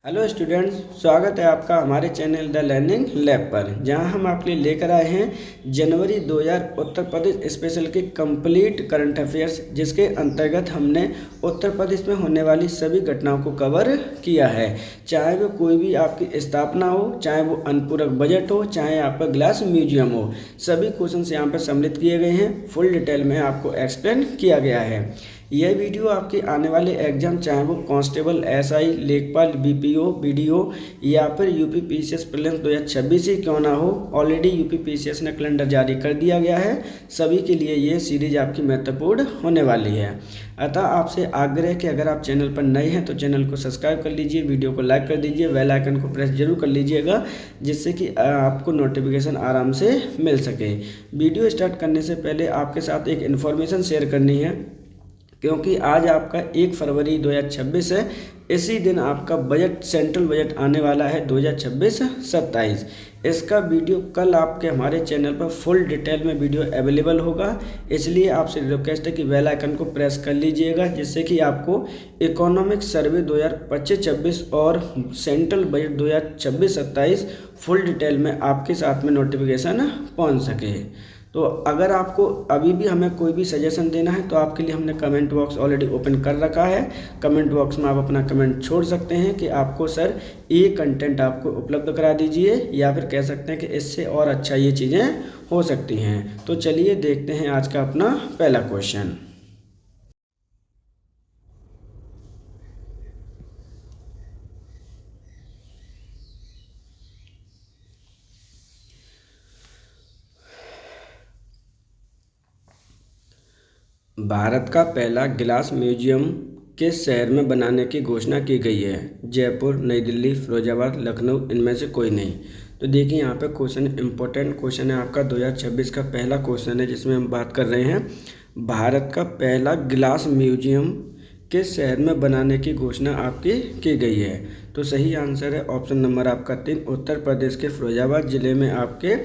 Hello students, स्वागत है आपका हमारे चैनल द लर्निंग लैब पर, जहां हम आपके लिए लेकर आए हैं जनवरी 2000 उत्तर प्रदेश स्पेशल के कंप्लीट करंट अफेयर्स, जिसके अंतर्गत हमने उत्तर प्रदेश में होने वाली सभी घटनाओं को कवर किया है। चाहे वो कोई भी आपकी स्थापना हो, चाहे वो अनुपूरक बजट हो, चाहे आपका ग्लास म्यूजियम हो, सभी क्वेश्चन यहाँ पर सम्मिलित किए गए हैं। फुल डिटेल में आपको एक्सप्लेन किया गया है। यह वीडियो आपके आने वाले एग्जाम, चाहे वो कांस्टेबल, एसआई, लेखपाल, बीपीओ, बीडीओ या फिर यूपी पीसीएस प्रीलिम्स 2026 ही क्यों ना हो, ऑलरेडी यूपी पीसीएस ने कैलेंडर जारी कर दिया गया है। सभी के लिए ये सीरीज आपकी महत्वपूर्ण होने वाली है। अतः आपसे आग्रह है कि अगर आप चैनल पर नए हैं तो चैनल को सब्सक्राइब कर लीजिए, वीडियो को लाइक कर दीजिए, बेल आइकन को प्रेस जरूर कर लीजिएगा, जिससे कि आपको नोटिफिकेशन आराम से मिल सके। वीडियो स्टार्ट करने से पहले आपके साथ एक इन्फॉर्मेशन शेयर करनी है, क्योंकि आज आपका 1 फरवरी 2026 है। इसी दिन आपका बजट, सेंट्रल बजट आने वाला है 2026-27। इसका वीडियो कल आपके हमारे चैनल पर फुल डिटेल में वीडियो अवेलेबल होगा। इसलिए आपसे रिक्वेस्ट है कि बेल आइकन को प्रेस कर लीजिएगा, जिससे कि आपको इकोनॉमिक सर्वे 2025-26 और सेंट्रल बजट 2026-27 फुल डिटेल में आपके साथ में नोटिफिकेशन पहुँच सके। तो अगर आपको अभी भी हमें कोई भी सजेशन देना है तो आपके लिए हमने कमेंट बॉक्स ऑलरेडी ओपन कर रखा है। कमेंट बॉक्स में आप अपना कमेंट छोड़ सकते हैं कि आपको सर ये कंटेंट आपको उपलब्ध करा दीजिए, या फिर कह सकते हैं कि इससे और अच्छा ये चीज़ें हो सकती हैं। तो चलिए देखते हैं आज का अपना पहला क्वेश्चन। भारत का पहला गिलास म्यूजियम किस शहर में बनाने की घोषणा की गई है? जयपुर, नई दिल्ली, फिरोजाबाद, लखनऊ, इनमें से कोई नहीं। तो देखिए यहाँ पे क्वेश्चन इंपॉर्टेंट क्वेश्चन है आपका, 2026 का पहला क्वेश्चन है जिसमें हम बात कर रहे हैं भारत का पहला गिलास म्यूजियम किस शहर में बनाने की घोषणा आपकी की गई है। तो सही आंसर है ऑप्शन नंबर आपका 3, उत्तर प्रदेश के फिरोजाबाद जिले में आपके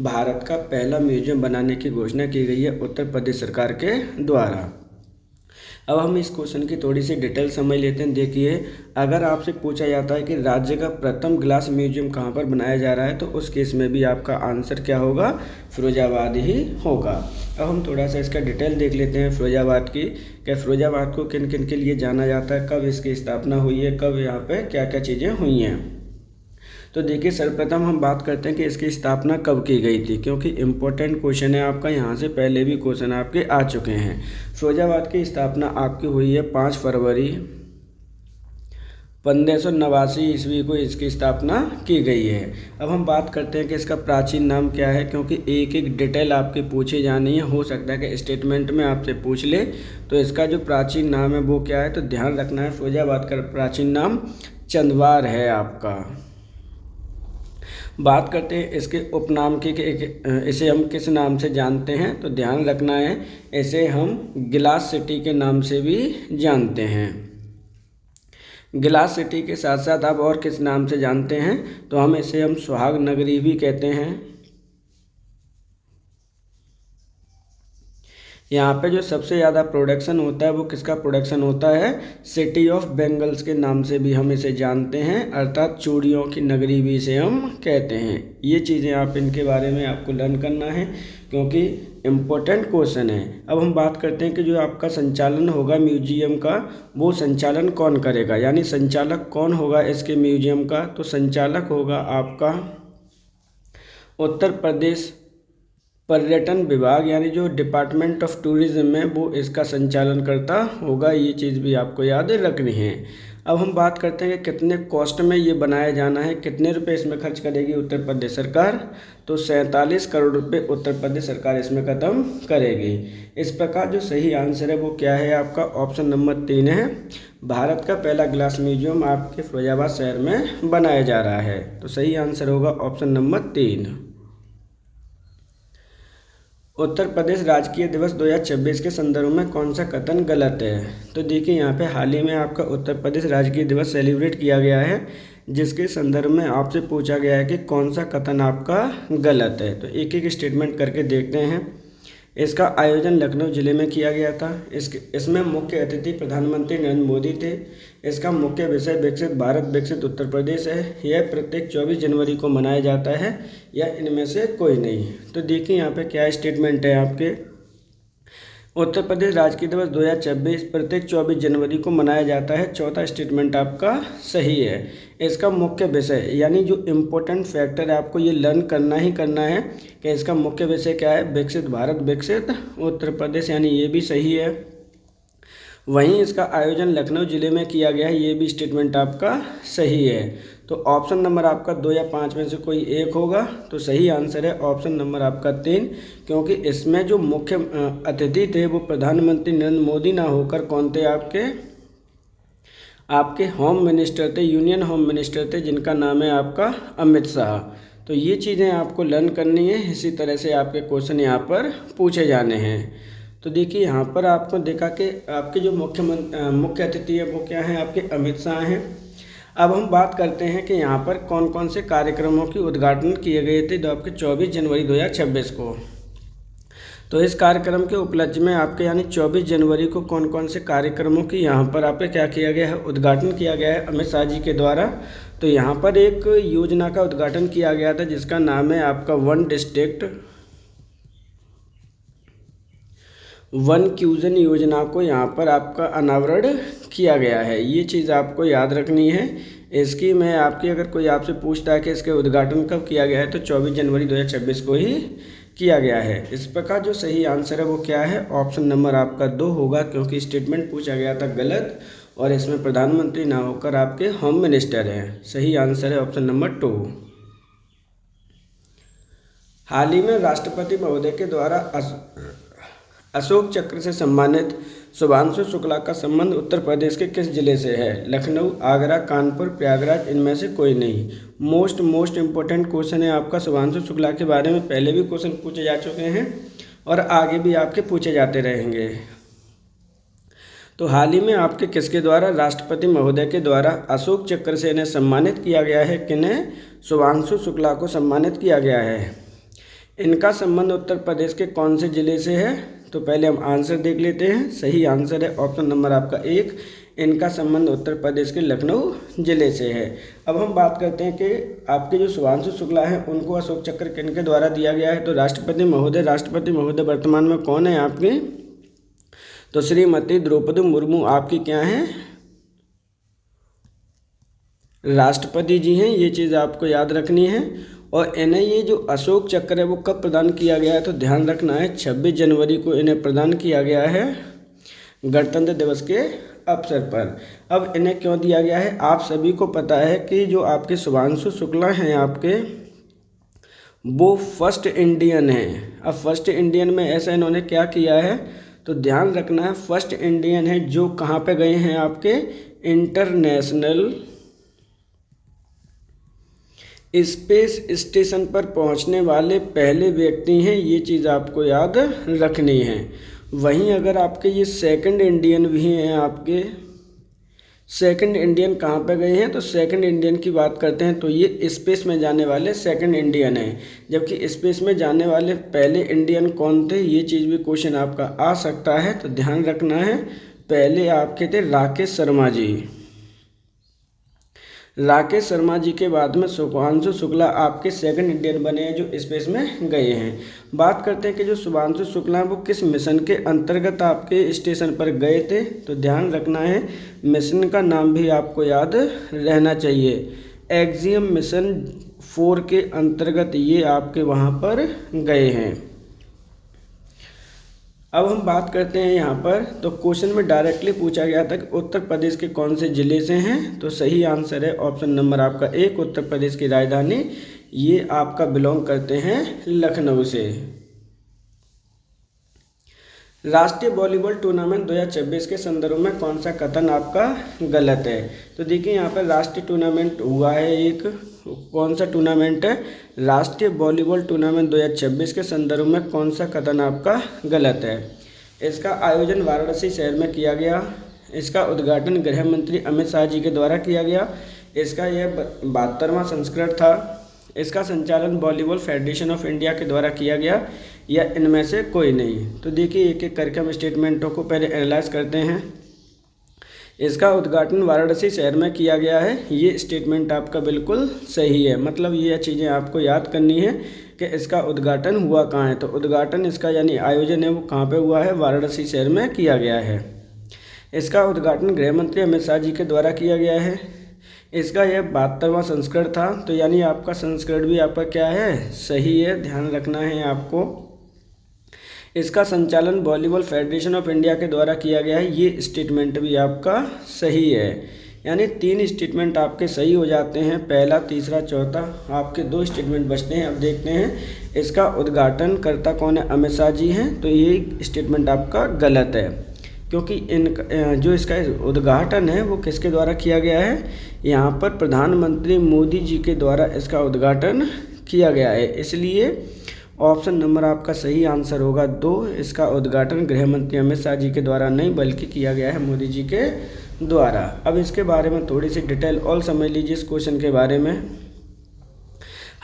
भारत का पहला म्यूजियम बनाने की घोषणा की गई है उत्तर प्रदेश सरकार के द्वारा। अब हम इस क्वेश्चन की थोड़ी सी डिटेल समझ लेते हैं। देखिए, अगर आपसे पूछा जाता है कि राज्य का प्रथम ग्लास म्यूजियम कहाँ पर बनाया जा रहा है, तो उस केस में भी आपका आंसर क्या होगा? फिरोजाबाद ही होगा। अब हम थोड़ा सा इसका डिटेल देख लेते हैं फिरोजाबाद की, कि फिरोजाबाद को किन किन के लिए जाना जाता है, कब इसकी स्थापना हुई है, कब यहाँ पे क्या क्या चीज़ें हुई हैं। तो देखिए, सर्वप्रथम हम बात करते हैं कि इसकी स्थापना कब की गई थी, क्योंकि इम्पोर्टेंट क्वेश्चन है आपका, यहाँ से पहले भी क्वेश्चन आपके आ चुके हैं। फिरोजाबाद की स्थापना आपकी हुई है 5 फरवरी 1589 ईस्वी को इसकी स्थापना की गई है। अब हम बात करते हैं कि इसका प्राचीन नाम क्या है, क्योंकि एक एक डिटेल आपकी पूछी जानी है। हो सकता है कि स्टेटमेंट में आपसे पूछ ले, तो इसका जो प्राचीन नाम है वो क्या है, तो ध्यान रखना है। फिरोजाबाद का प्राचीन नाम चंदवार है आपका। बात करते हैं इसके उपनाम की, इसे हम किस नाम से जानते हैं, तो ध्यान रखना है, इसे हम गिलास सिटी के नाम से भी जानते हैं। गिलास सिटी के साथ साथ आप और किस नाम से जानते हैं, तो हम इसे सुहाग नगरी भी कहते हैं। यहाँ पे जो सबसे ज़्यादा प्रोडक्शन होता है वो किसका प्रोडक्शन होता है? सिटी ऑफ बेंगल्स के नाम से भी हम इसे जानते हैं, अर्थात चूड़ियों की नगरी भी इसे हम कहते हैं। ये चीज़ें आप इनके बारे में आपको लर्न करना है, क्योंकि इम्पोर्टेंट क्वेश्चन है। अब हम बात करते हैं कि जो आपका संचालन होगा म्यूजियम का, वो संचालन कौन करेगा, यानी संचालक कौन होगा इसके म्यूजियम का। तो संचालक होगा आपका उत्तर प्रदेश पर्यटन विभाग, यानी जो डिपार्टमेंट ऑफ टूरिज्म है वो इसका संचालन करता होगा। ये चीज़ भी आपको याद रखनी है। अब हम बात करते हैं कि कितने कॉस्ट में ये बनाया जाना है, कितने रुपए इसमें खर्च करेगी उत्तर प्रदेश सरकार। तो 47 करोड़ रुपए उत्तर प्रदेश सरकार इसमें खत्म करेगी। इस प्रकार जो सही आंसर है वो क्या है आपका? ऑप्शन नंबर 3 है। भारत का पहला ग्लास म्यूजियम आपके फिरोजाबाद शहर में बनाया जा रहा है। तो सही आंसर होगा ऑप्शन नंबर 3। उत्तर प्रदेश राजकीय दिवस 2026 के संदर्भ में कौन सा कथन गलत है? तो देखिए, यहाँ पे हाल ही में आपका उत्तर प्रदेश राजकीय दिवस सेलिब्रेट किया गया है, जिसके संदर्भ में आपसे पूछा गया है कि कौन सा कथन आपका गलत है। तो एक एक स्टेटमेंट करके देखते हैं। इसका आयोजन लखनऊ जिले में किया गया था। इसमें मुख्य अतिथि प्रधानमंत्री नरेंद्र मोदी थे। इसका मुख्य विषय विकसित भारत विकसित उत्तर प्रदेश है। यह प्रत्येक 24 जनवरी को मनाया जाता है या इनमें से कोई नहीं। तो देखिए यहाँ पे क्या स्टेटमेंट है आपके, उत्तर प्रदेश राजकीय दिवस 2026 प्रत्येक 24 जनवरी को मनाया जाता है। चौथा स्टेटमेंट आपका सही है। इसका मुख्य विषय यानी जो इम्पोर्टेंट फैक्टर है आपको ये लर्न करना ही करना है कि इसका मुख्य विषय क्या है, विकसित भारत विकसित उत्तर प्रदेश, यानी ये भी सही है। वहीं इसका आयोजन लखनऊ जिले में किया गया है, ये भी स्टेटमेंट आपका सही है। तो ऑप्शन नंबर आपका 2 या 5 में से कोई एक होगा। तो सही आंसर है ऑप्शन नंबर आपका 3, क्योंकि इसमें जो मुख्य अतिथि थे वो प्रधानमंत्री नरेंद्र मोदी ना होकर कौन थे, आपके होम मिनिस्टर थे, यूनियन होम मिनिस्टर थे, जिनका नाम है आपका अमित शाह। तो ये चीज़ें आपको लर्न करनी है। इसी तरह से आपके क्वेश्चन यहाँ पर पूछे जाने हैं। तो देखिए यहाँ पर आपको देखा कि आपके जो मुख्य अतिथि है वो क्या हैं, आपके अमित शाह हैं। अब हम बात करते हैं कि यहाँ पर कौन कौन से कार्यक्रमों की उद्घाटन किए गए थे तो आपके 24 जनवरी 2026 को। तो इस कार्यक्रम के उपलक्ष्य में आपके यानी 24 जनवरी को कौन कौन से कार्यक्रमों की यहाँ पर आपके क्या किया गया है, उद्घाटन किया गया है अमित शाह जी के द्वारा। तो यहाँ पर एक योजना का उद्घाटन किया गया था जिसका नाम है आपका वन डिस्ट्रिक्ट वन क्यूजन योजना को यहाँ पर आपका अनावरण किया गया है। ये चीज़ आपको याद रखनी है। इसकी मैं आपकी अगर कोई आपसे पूछता है कि इसके उद्घाटन कब किया गया है तो 24 जनवरी 2026 को ही किया गया है। इस प्रकार जो सही आंसर है वो क्या है, ऑप्शन नंबर आपका 2 होगा, क्योंकि स्टेटमेंट पूछा गया था गलत और इसमें प्रधानमंत्री ना होकर आपके होम मिनिस्टर हैं। सही आंसर है ऑप्शन नंबर 2। हाल ही में राष्ट्रपति महोदय के द्वारा अशोक चक्र से सम्मानित शुभांशु शुक्ला का संबंध उत्तर प्रदेश के किस जिले से है? लखनऊ, आगरा, कानपुर, प्रयागराज, इनमें से कोई नहीं। मोस्ट इम्पोर्टेंट क्वेश्चन है आपका। शुभांशु शुक्ला के बारे में पहले भी क्वेश्चन पूछे जा चुके हैं और आगे भी आपके पूछे जाते रहेंगे। तो हाल ही में आपके किसके द्वारा, राष्ट्रपति महोदय के द्वारा अशोक चक्र से इन्हें सम्मानित किया गया है। किन्हें? शुभांशु शुक्ला को सम्मानित किया गया है। इनका संबंध उत्तर प्रदेश के कौन से जिले से है? तो पहले हम आंसर देख लेते हैं। सही आंसर है ऑप्शन नंबर आपका 1, इनका संबंध उत्तर प्रदेश के लखनऊ जिले से है। अब हम बात करते हैं कि आपके जो शुभांशु शुक्ला हैं उनको अशोक चक्र किनके द्वारा दिया गया है? तो राष्ट्रपति महोदय वर्तमान में कौन है आपके? तो श्रीमती द्रौपदी मुर्मू आपकी क्या हैं? राष्ट्रपति जी हैं। ये चीज़ आपको याद रखनी है। और इन्हें ये जो अशोक चक्र है वो कब प्रदान किया गया है? तो ध्यान रखना है 26 जनवरी को इन्हें प्रदान किया गया है गणतंत्र दिवस के अवसर पर। अब इन्हें क्यों दिया गया है? आप सभी को पता है कि जो आपके शुभांशु शुक्ला हैं आपके, वो फर्स्ट इंडियन हैं। अब फर्स्ट इंडियन में ऐसा इन्होंने क्या किया है? तो ध्यान रखना है, फर्स्ट इंडियन है जो कहाँ पे गए हैं आपके इंटरनेशनल स्पेस स्टेशन पर पहुंचने वाले पहले व्यक्ति हैं। ये चीज़ आपको याद रखनी है। वहीं अगर आपके ये सेकंड इंडियन भी हैं, आपके सेकंड इंडियन कहाँ पे गए हैं? तो सेकंड इंडियन की बात करते हैं तो ये स्पेस में जाने वाले सेकंड इंडियन हैं। जबकि स्पेस में जाने वाले पहले इंडियन कौन थे? ये चीज़ भी क्वेश्चन आपका आ सकता है, तो ध्यान रखना है। पहले आपके थे राकेश शर्मा जी। राकेश शर्मा जी के बाद में शुभांशु शुक्ला आपके सेकंड इंडियन बने हैं जो स्पेस में गए हैं। बात करते हैं कि जो शुभांशु शुक्ला हैं वो किस मिशन के अंतर्गत आपके स्टेशन पर गए थे? तो ध्यान रखना है, मिशन का नाम भी आपको याद रहना चाहिए। एक्सियम मिशन 4 के अंतर्गत ये आपके वहाँ पर गए हैं। अब हम बात करते हैं यहाँ पर, तो क्वेश्चन में डायरेक्टली पूछा गया था कि उत्तर प्रदेश के कौन से ज़िले से हैं? तो सही आंसर है ऑप्शन नंबर आपका 1, उत्तर प्रदेश की राजधानी ये आपका बिलोंग करते हैं लखनऊ से। राष्ट्रीय वॉलीबॉल टूर्नामेंट 2026 के संदर्भ में कौन सा कथन आपका गलत है? तो देखिए यहाँ पर राष्ट्रीय टूर्नामेंट हुआ है एक, कौन सा टूर्नामेंट है? राष्ट्रीय वॉलीबॉल टूर्नामेंट 2026 के संदर्भ में कौन सा कथन आपका गलत है? इसका आयोजन वाराणसी शहर में किया गया। इसका उद्घाटन गृह मंत्री अमित शाह जी के द्वारा किया गया। इसका यह 72वां संस्करण था। इसका संचालन वॉलीबॉल फेडरेशन ऑफ इंडिया के द्वारा किया गया। या इनमें से कोई नहीं। तो देखिए एक एक करके हम स्टेटमेंटों को पहले एनालाइज करते हैं। इसका उद्घाटन वाराणसी शहर में किया गया है, ये स्टेटमेंट आपका बिल्कुल सही है। मतलब ये चीज़ें आपको याद करनी है कि इसका उद्घाटन हुआ कहाँ है। तो उद्घाटन इसका यानी आयोजन है वो कहाँ पे हुआ है, वाराणसी शहर में किया गया है। इसका उद्घाटन गृह मंत्री अमित शाह जी के द्वारा किया गया है। इसका यह 72वां संस्करण था। तो यानी आपका संस्करण भी आपका क्या है, सही है, ध्यान रखना है आपको। इसका संचालन वॉलीबॉल फेडरेशन ऑफ इंडिया के द्वारा किया गया है, ये स्टेटमेंट भी आपका सही है। यानी 3 स्टेटमेंट आपके सही हो जाते हैं, पहला, तीसरा, चौथा। आपके 2 स्टेटमेंट बचते हैं। अब देखते हैं इसका उद्घाटन करता कौन है, अमित शाह जी हैं। तो ये स्टेटमेंट आपका गलत है, क्योंकि जो इसका उद्घाटन है वो किसके द्वारा किया गया है, यहाँ पर प्रधानमंत्री मोदी जी के द्वारा इसका उद्घाटन किया गया है। इसलिए ऑप्शन नंबर आपका सही आंसर होगा 2। इसका उद्घाटन गृह मंत्री अमित शाह जी के द्वारा नहीं बल्कि किया गया है मोदी जी के द्वारा। अब इसके बारे में थोड़ी सी डिटेल और समझ लीजिए। इस क्वेश्चन के बारे में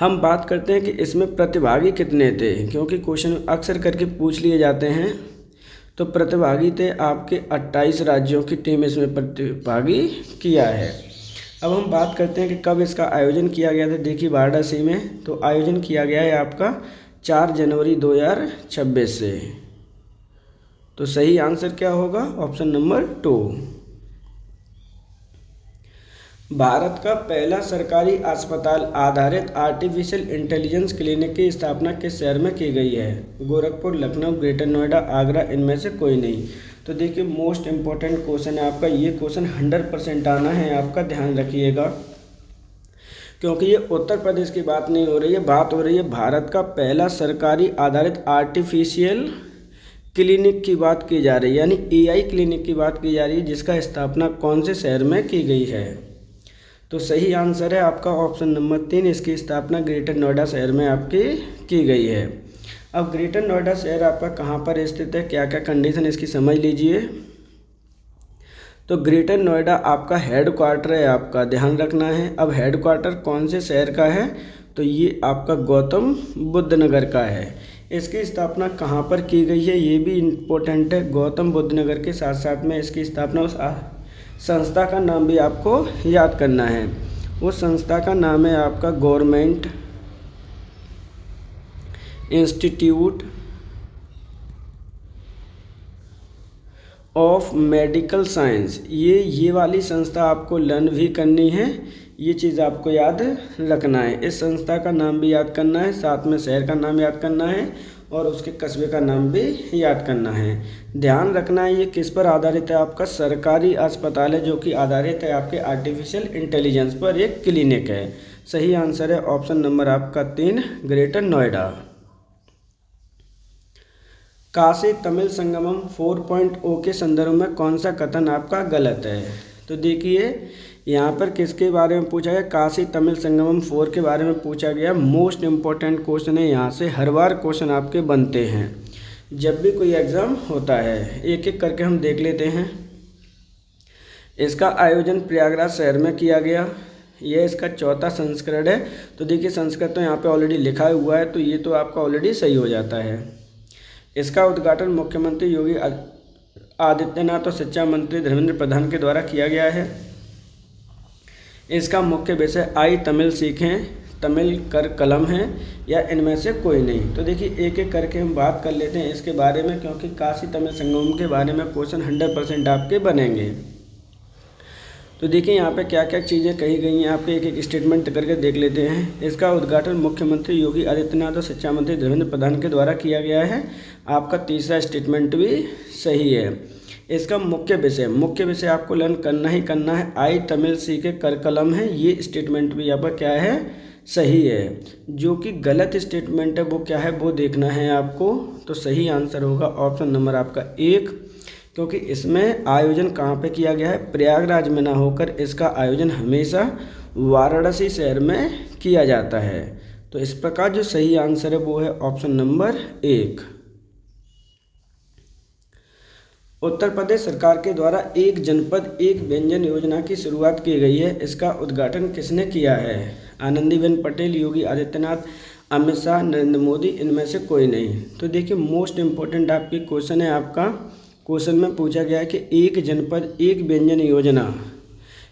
हम बात करते हैं कि इसमें प्रतिभागी कितने थे, क्योंकि क्वेश्चन अक्सर करके पूछ लिए जाते हैं। तो प्रतिभागी थे आपके 28 राज्यों की टीम इसमें प्रतिभागी किया है। अब हम बात करते हैं कि कब इसका आयोजन किया गया था। देखिए वाराणसी में तो आयोजन किया गया है आपका 4 जनवरी 2026 से। तो सही आंसर क्या होगा, ऑप्शन नंबर 2। भारत का पहला सरकारी अस्पताल आधारित आर्टिफिशियल इंटेलिजेंस क्लिनिक की स्थापना किस शहर में की गई है, गोरखपुर, लखनऊ, ग्रेटर नोएडा, आगरा, इनमें से कोई नहीं। तो देखिए मोस्ट इम्पोर्टेंट क्वेश्चन है आपका, ये क्वेश्चन 100% आना है आपका, ध्यान रखिएगा। क्योंकि ये उत्तर प्रदेश की बात नहीं हो रही है, बात हो रही है भारत का पहला सरकारी आधारित आर्टिफिशियल क्लिनिक की बात की जा रही है, यानी AI क्लिनिक की बात की जा रही है, जिसका स्थापना कौन से शहर में की गई है। तो सही आंसर है आपका ऑप्शन नंबर 3। इसकी स्थापना ग्रेटर नोएडा शहर में आपकी की गई है। अब ग्रेटर नोएडा शहर आपका कहाँ पर स्थित है, क्या क्या कंडीशन इसकी समझ लीजिए। तो ग्रेटर नोएडा आपका हेड क्वार्टर है, आपका ध्यान रखना है। अब हेड क्वार्टर कौन से शहर का है, तो ये आपका गौतम बुद्ध नगर का है। इसकी स्थापना कहाँ पर की गई है, ये भी इम्पोर्टेंट है। गौतम बुद्ध नगर के साथ साथ में इसकी स्थापना उस संस्था का नाम भी आपको याद करना है। उस संस्था का नाम है आपका government institute of medical science. ये वाली संस्था आपको लर्न भी करनी है, ये चीज़ आपको याद रखना है। इस संस्था का नाम भी याद करना है, साथ में शहर का नाम याद करना है और उसके कस्बे का नाम भी याद करना है। ध्यान रखना है ये किस पर आधारित है, आपका सरकारी अस्पताल है जो कि आधारित है आपके आर्टिफिशियल इंटेलिजेंस पर, एक क्लिनिक है। सही आंसर है ऑप्शन नंबर आपका 3, ग्रेटर नोएडा। काशी तमिल संगमम 4.0 के संदर्भ में कौन सा कथन आपका गलत है। तो देखिए यहाँ पर किसके बारे में पूछा गया, काशी तमिल संगमम 4 के बारे में पूछा गया। मोस्ट इम्पोर्टेंट क्वेश्चन है, यहाँ से हर बार क्वेश्चन आपके बनते हैं जब भी कोई एग्ज़ाम होता है। एक एक करके हम देख लेते हैं। इसका आयोजन प्रयागराज शहर में किया गया, यह इसका 4था संस्करण है। तो देखिए संस्करण तो यहाँ पे ऑलरेडी लिखा हुआ है, तो ये तो आपका ऑलरेडी सही हो जाता है। इसका उद्घाटन मुख्यमंत्री योगी आदित्यनाथ और शिक्षा मंत्री धर्मेंद्र प्रधान के द्वारा किया गया है। इसका मुख्य विषय आई तमिल सीखें, तमिल कर कलम है या इनमें से कोई नहीं। तो देखिए एक एक करके हम बात कर लेते हैं इसके बारे में, क्योंकि काशी तमिल संगमम के बारे में क्वेश्चन 100% आपके बनेंगे। तो देखिए यहाँ पे क्या क्या चीज़ें कही गई हैं, आपके एक एक स्टेटमेंट करके देख लेते हैं। इसका उद्घाटन मुख्यमंत्री योगी आदित्यनाथ और शिक्षा मंत्री धर्मेंद्र प्रधान के द्वारा किया गया है। आपका तीसरा स्टेटमेंट भी सही है। इसका मुख्य विषय आपको लर्न करना ही करना है, आई तमिल सीखे कर कलम है, ये स्टेटमेंट भी आपका क्या है, सही है। जो कि गलत स्टेटमेंट है वो क्या है, वो देखना है आपको। तो सही आंसर होगा ऑप्शन नंबर आपका 1, क्योंकि इसमें आयोजन कहाँ पे किया गया है, प्रयागराज में ना होकर इसका आयोजन हमेशा वाराणसी शहर में किया जाता है। तो इस प्रकार जो सही आंसर है वो है ऑप्शन नंबर 1। उत्तर प्रदेश सरकार के द्वारा एक जनपद एक व्यंजन योजना की शुरुआत की गई है। इसका उद्घाटन किसने किया है, आनंदीबेन पटेल, योगी आदित्यनाथ, अमित शाह, नरेंद्र मोदी, इनमें से कोई नहीं। तो देखिए मोस्ट इम्पोर्टेंट आपकी क्वेश्चन है, आपका क्वेश्चन में पूछा गया है कि एक जनपद एक व्यंजन योजना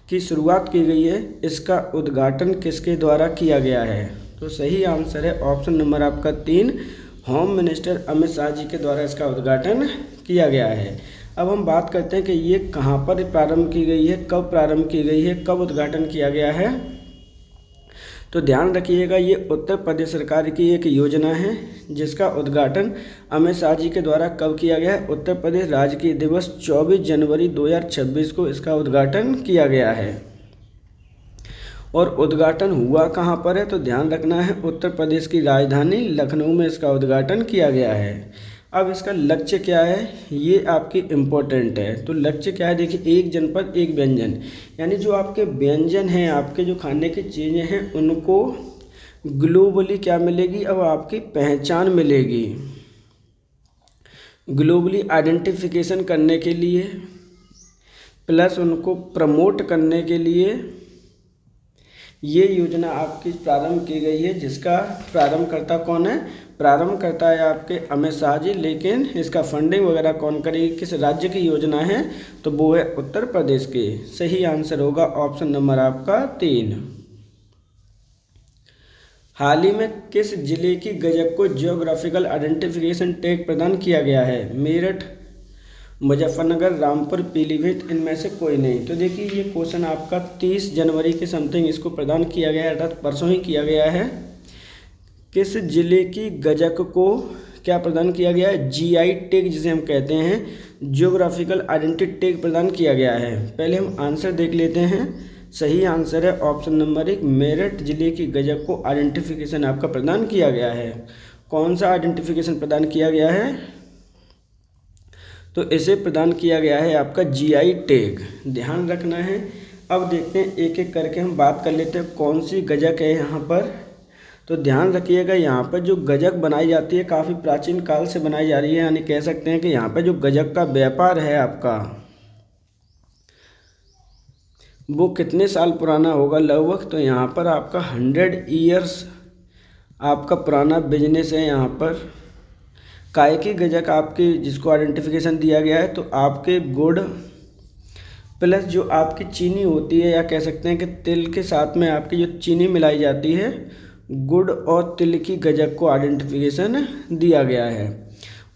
की शुरुआत की गई है, इसका उद्घाटन किसके द्वारा किया गया है। तो सही आंसर है ऑप्शन नंबर आपका 3, होम मिनिस्टर अमित शाह जी के द्वारा इसका उद्घाटन किया गया है। अब हम बात करते हैं कि ये कहाँ पर प्रारंभ की गई है, कब प्रारंभ की गई है, कब उद्घाटन किया गया है। तो ध्यान रखिएगा ये उत्तर प्रदेश सरकार की एक योजना है जिसका उद्घाटन अमित शाह जी के द्वारा कब किया गया है। उत्तर प्रदेश राजकीय दिवस 24 जनवरी 2026 को इसका उद्घाटन किया गया है। और उद्घाटन हुआ कहाँ पर है, तो ध्यान रखना है उत्तर प्रदेश की राजधानी लखनऊ में इसका उद्घाटन किया गया है। अब इसका लक्ष्य क्या है, ये आपकी इम्पोर्टेंट है। तो लक्ष्य क्या है, देखिए एक जनपद एक व्यंजन, यानी जो आपके व्यंजन हैं, आपके जो खाने की चीज़ें हैं, उनको ग्लोबली क्या मिलेगी, अब आपकी पहचान मिलेगी। ग्लोबली आइडेंटिफिकेशन करने के लिए प्लस उनको प्रमोट करने के लिए ये योजना आपकी प्रारंभ की गई है, जिसका प्रारंभकर्ता कौन है, प्रारंभ करता है आपके अमित शाह जी, लेकिन इसका फंडिंग वगैरह कौन करेगी, किस राज्य की योजना है, तो वो है उत्तर प्रदेश की। सही आंसर होगा ऑप्शन नंबर आपका 3। हाल ही में किस जिले की गजक को जियोग्राफिकल आइडेंटिफिकेशन टैग प्रदान किया गया है। मेरठ, मुजफ्फरनगर, रामपुर, पीलीभीत, इनमें से कोई नहीं। तो देखिए ये क्वेश्चन आपका 30 जनवरी के समथिंग इसको प्रदान किया गया है, अर्थात परसों ही किया गया है। किस जिले की गजक को क्या प्रदान किया गया है, जीआई टैग जिसे हम कहते हैं, जियोग्राफिकल आइडेंटिटी टैग प्रदान किया गया है। पहले हम आंसर देख लेते हैं। सही आंसर है ऑप्शन नंबर 1, मेरठ जिले की गजक को आइडेंटिफिकेशन आपका प्रदान किया गया है। कौन सा आइडेंटिफिकेशन प्रदान किया गया है, तो इसे प्रदान किया गया है आपका जीआई टैग, ध्यान रखना है। अब देखते हैं एक एक करके हम बात कर लेते हैं कौन सी गजक है यहाँ पर। तो ध्यान रखिएगा यहाँ पर जो गजक बनाई जाती है काफ़ी प्राचीन काल से बनाई जा रही है, यानी कह सकते हैं कि यहाँ पर जो गजक का व्यापार है आपका वो कितने साल पुराना होगा लगभग, तो यहाँ पर आपका 100 ईयर्स आपका पुराना बिजनेस है। यहाँ पर काय की गजक आपकी जिसको आइडेंटिफिकेशन दिया गया है, तो आपके गुड़ प्लस जो आपकी चीनी होती है, या कह सकते हैं कि तिल के साथ में आपकी जो चीनी मिलाई जाती है, गुड़ और तिल की गजक को आइडेंटिफिकेशन दिया गया है।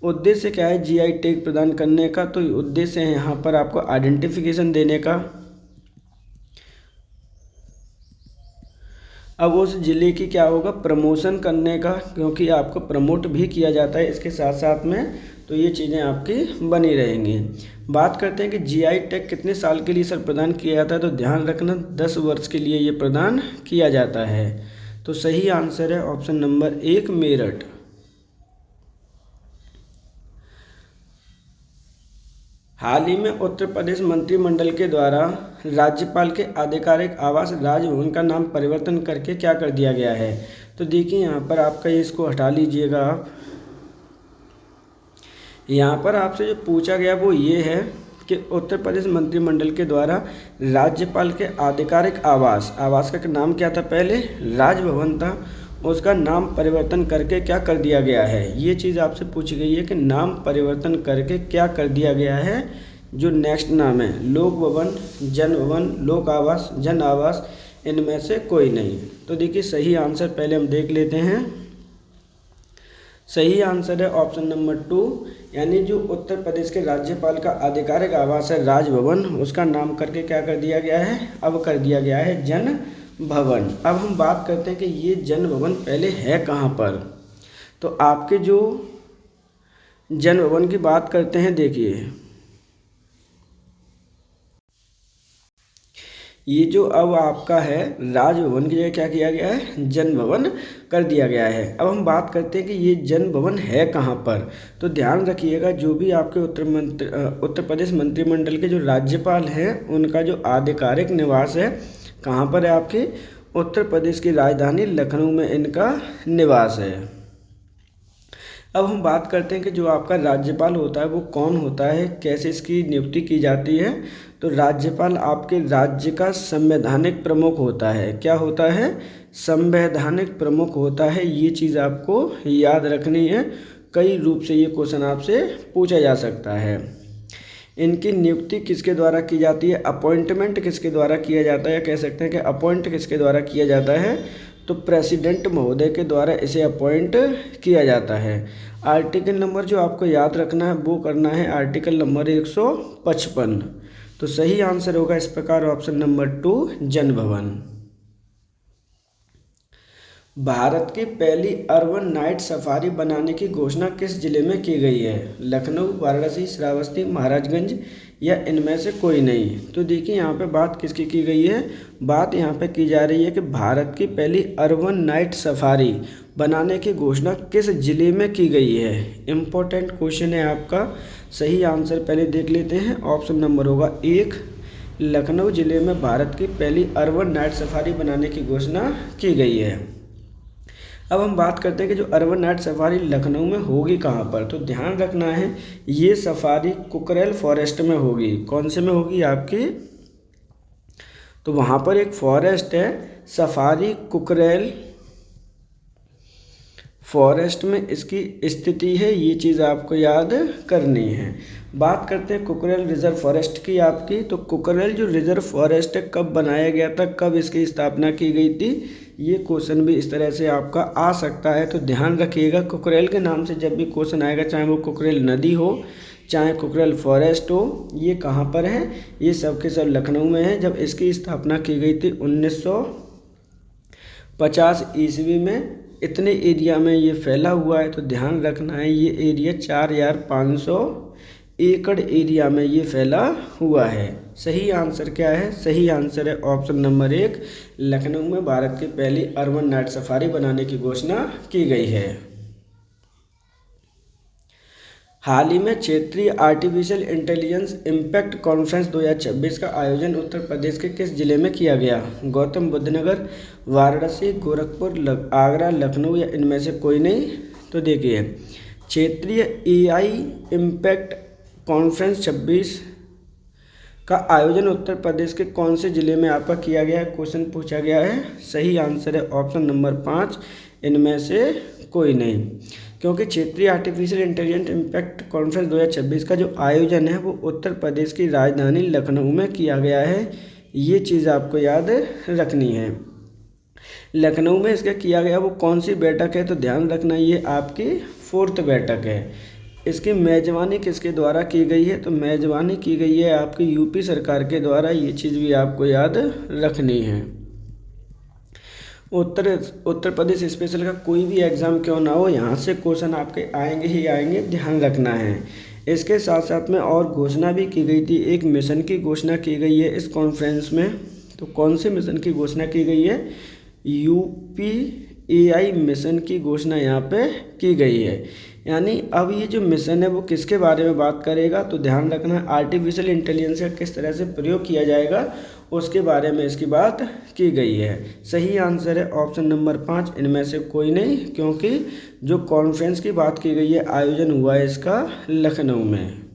उद्देश्य क्या है जीआई टैग प्रदान करने का, तो उद्देश्य है यहाँ पर आपको आइडेंटिफिकेशन देने का। अब उस ज़िले की क्या होगा, प्रमोशन करने का, क्योंकि आपको प्रमोट भी किया जाता है इसके साथ साथ में, तो ये चीज़ें आपकी बनी रहेंगी। बात करते हैं कि जीआई टैग कितने साल के लिए सर प्रदान किया जाता है, तो ध्यान रखना 10 वर्ष के लिए ये प्रदान किया जाता है। तो सही आंसर है ऑप्शन नंबर 1, मेरठ। हाल ही में उत्तर प्रदेश मंत्रिमंडल के द्वारा राज्यपाल के आधिकारिक आवास राजभवन का नाम परिवर्तन करके क्या कर दिया गया है। तो देखिए यहाँ पर आपका इसको हटा लीजिएगा आप। यहाँ पर आपसे जो पूछा गया वो ये है कि उत्तर प्रदेश मंत्रिमंडल के द्वारा राज्यपाल के आधिकारिक आवास का नाम क्या था, पहले राजभवन था, उसका नाम परिवर्तन करके क्या कर दिया गया है। ये चीज़ आपसे पूछी गई है कि नाम परिवर्तन करके क्या कर दिया गया है। जो नेक्स्ट नाम है लोक भवन, जन भवन, लोक आवास, जन आवास, इनमें से कोई नहीं। तो देखिए सही आंसर पहले हम देख लेते हैं। सही आंसर है ऑप्शन नंबर 2, यानी जो उत्तर प्रदेश के राज्यपाल का आधिकारिक आवास है राजभवन, उसका नाम करके क्या कर दिया गया है, अब कर दिया गया है जन भवन। अब हम बात करते हैं कि ये जन भवन पहले है कहाँ पर। तो आपके जो जन भवन की बात करते हैं, देखिए ये जो अब आपका है राजभवन की जगह क्या किया गया है, जन भवन कर दिया गया है। अब हम बात करते हैं कि ये जन भवन है कहाँ पर। तो ध्यान रखिएगा जो भी आपके उत्तर प्रदेश मंत्रिमंडल के जो राज्यपाल हैं उनका जो आधिकारिक निवास है कहाँ पर है, आपके उत्तर प्रदेश की राजधानी लखनऊ में इनका निवास है। अब हम बात करते हैं कि जो आपका राज्यपाल होता है वो कौन होता है, कैसे इसकी नियुक्ति की जाती है। तो राज्यपाल आपके राज्य का संवैधानिक प्रमुख होता है। क्या होता है? संवैधानिक प्रमुख होता है। ये चीज़ आपको याद रखनी है, कई रूप से ये क्वेश्चन आपसे पूछा जा सकता है। इनकी नियुक्ति किसके द्वारा की जाती है? अपॉइंटमेंट किसके द्वारा किया जाता है, या कह सकते हैं कि अपॉइंट किसके द्वारा किया जाता है? तो प्रेसिडेंट महोदय के द्वारा इसे अपॉइंट किया जाता है। आर्टिकल नंबर जो आपको याद रखना है वो करना है आर्टिकल नंबर 155। तो सही आंसर होगा इस प्रकार ऑप्शन नंबर 2 जन भवन। भारत की पहली अर्बन नाइट सफारी बनाने की घोषणा किस जिले में की गई है? लखनऊ, वाराणसी, श्रावस्ती, महाराजगंज या इनमें से कोई नहीं। तो देखिए यहाँ पे बात किसकी की गई है? बात यहाँ पे की जा रही है कि भारत की पहली अर्बन नाइट सफारी बनाने की घोषणा किस जिले में की गई है। इम्पोर्टेंट क्वेश्चन है आपका। सही आंसर पहले देख लेते हैं। ऑप्शन नंबर होगा 1, लखनऊ जिले में भारत की पहली अर्बन नाइट सफारी बनाने की घोषणा की गई है। अब हम बात करते हैं कि जो अर्बन नाइट सफारी लखनऊ में होगी कहाँ पर। तो ध्यान रखना है, ये सफारी कुकरेल फॉरेस्ट में होगी। कौन से में होगी आपकी? तो वहाँ पर एक फॉरेस्ट है, सफारी कुकरेल फॉरेस्ट में इसकी स्थिति है। ये चीज़ आपको याद करनी है। बात करते हैं कुकरेल रिजर्व फॉरेस्ट की आपकी। तो कुकरेल जो रिजर्व फॉरेस्ट है कब बनाया गया था, कब इसकी स्थापना की गई थी, ये क्वेश्चन भी इस तरह से आपका आ सकता है। तो ध्यान रखिएगा, कुकरेल के नाम से जब भी क्वेश्चन आएगा, चाहे वो कुकरेल नदी हो चाहे कुकरेल फॉरेस्ट हो, ये कहाँ पर है? ये सब के सब लखनऊ में है। जब इसकी स्थापना की गई थी 1950 ईस्वी में, इतने एरिया में ये फैला हुआ है। तो ध्यान रखना है, ये एरिया 4500 एकड़ एरिया में ये फैला हुआ है। सही आंसर क्या है? सही आंसर है ऑप्शन नंबर 1, लखनऊ में भारत की पहली अर्बन नाइट सफारी बनाने की घोषणा की गई है। हाल ही में क्षेत्रीय आर्टिफिशियल इंटेलिजेंस इम्पैक्ट कॉन्फ्रेंस 2026 का आयोजन उत्तर प्रदेश के किस जिले में किया गया? गौतम बुद्ध नगर, वाराणसी, गोरखपुर, आगरा, लखनऊ या इनमें से कोई नहीं। तो देखिए, क्षेत्रीय AI इम्पैक्ट कॉन्फ्रेंस 26 का आयोजन उत्तर प्रदेश के कौन से जिले में आपका किया गया है, क्वेश्चन पूछा गया है। सही आंसर है ऑप्शन नंबर 5, इनमें से कोई नहीं। क्योंकि क्षेत्रीय आर्टिफिशियल इंटेलिजेंस इम्पैक्ट कॉन्फ्रेंस 2026 का जो आयोजन है वो उत्तर प्रदेश की राजधानी लखनऊ में किया गया है। ये चीज़ आपको याद रखनी है। लखनऊ में इसका किया गया वो कौन सी बैठक है? तो ध्यान रखना, ये आपकी 4th बैठक है। इसकी मेज़बानी किसके द्वारा की गई है? तो मेज़बानी की गई है आपकी यूपी सरकार के द्वारा। ये चीज़ भी आपको याद रखनी है। उत्तर प्रदेश स्पेशल का कोई भी एग्ज़ाम क्यों ना हो, यहाँ से क्वेश्चन आपके आएंगे ही आएंगे, ध्यान रखना है। इसके साथ साथ में और घोषणा भी की गई थी, एक मिशन की घोषणा की गई है इस कॉन्फ्रेंस में। तो कौन से मिशन की घोषणा की गई है? UPAI मिशन की घोषणा यहाँ पे की गई है। यानी अब ये जो मिशन है वो किसके बारे में बात करेगा? तो ध्यान रखना, आर्टिफिशियल इंटेलिजेंस का किस तरह से प्रयोग किया जाएगा उसके बारे में इसकी बात की गई है। सही आंसर है ऑप्शन नंबर 5, इनमें से कोई नहीं। क्योंकि जो कॉन्फ्रेंस की बात की गई है, आयोजन हुआ है इसका लखनऊ में।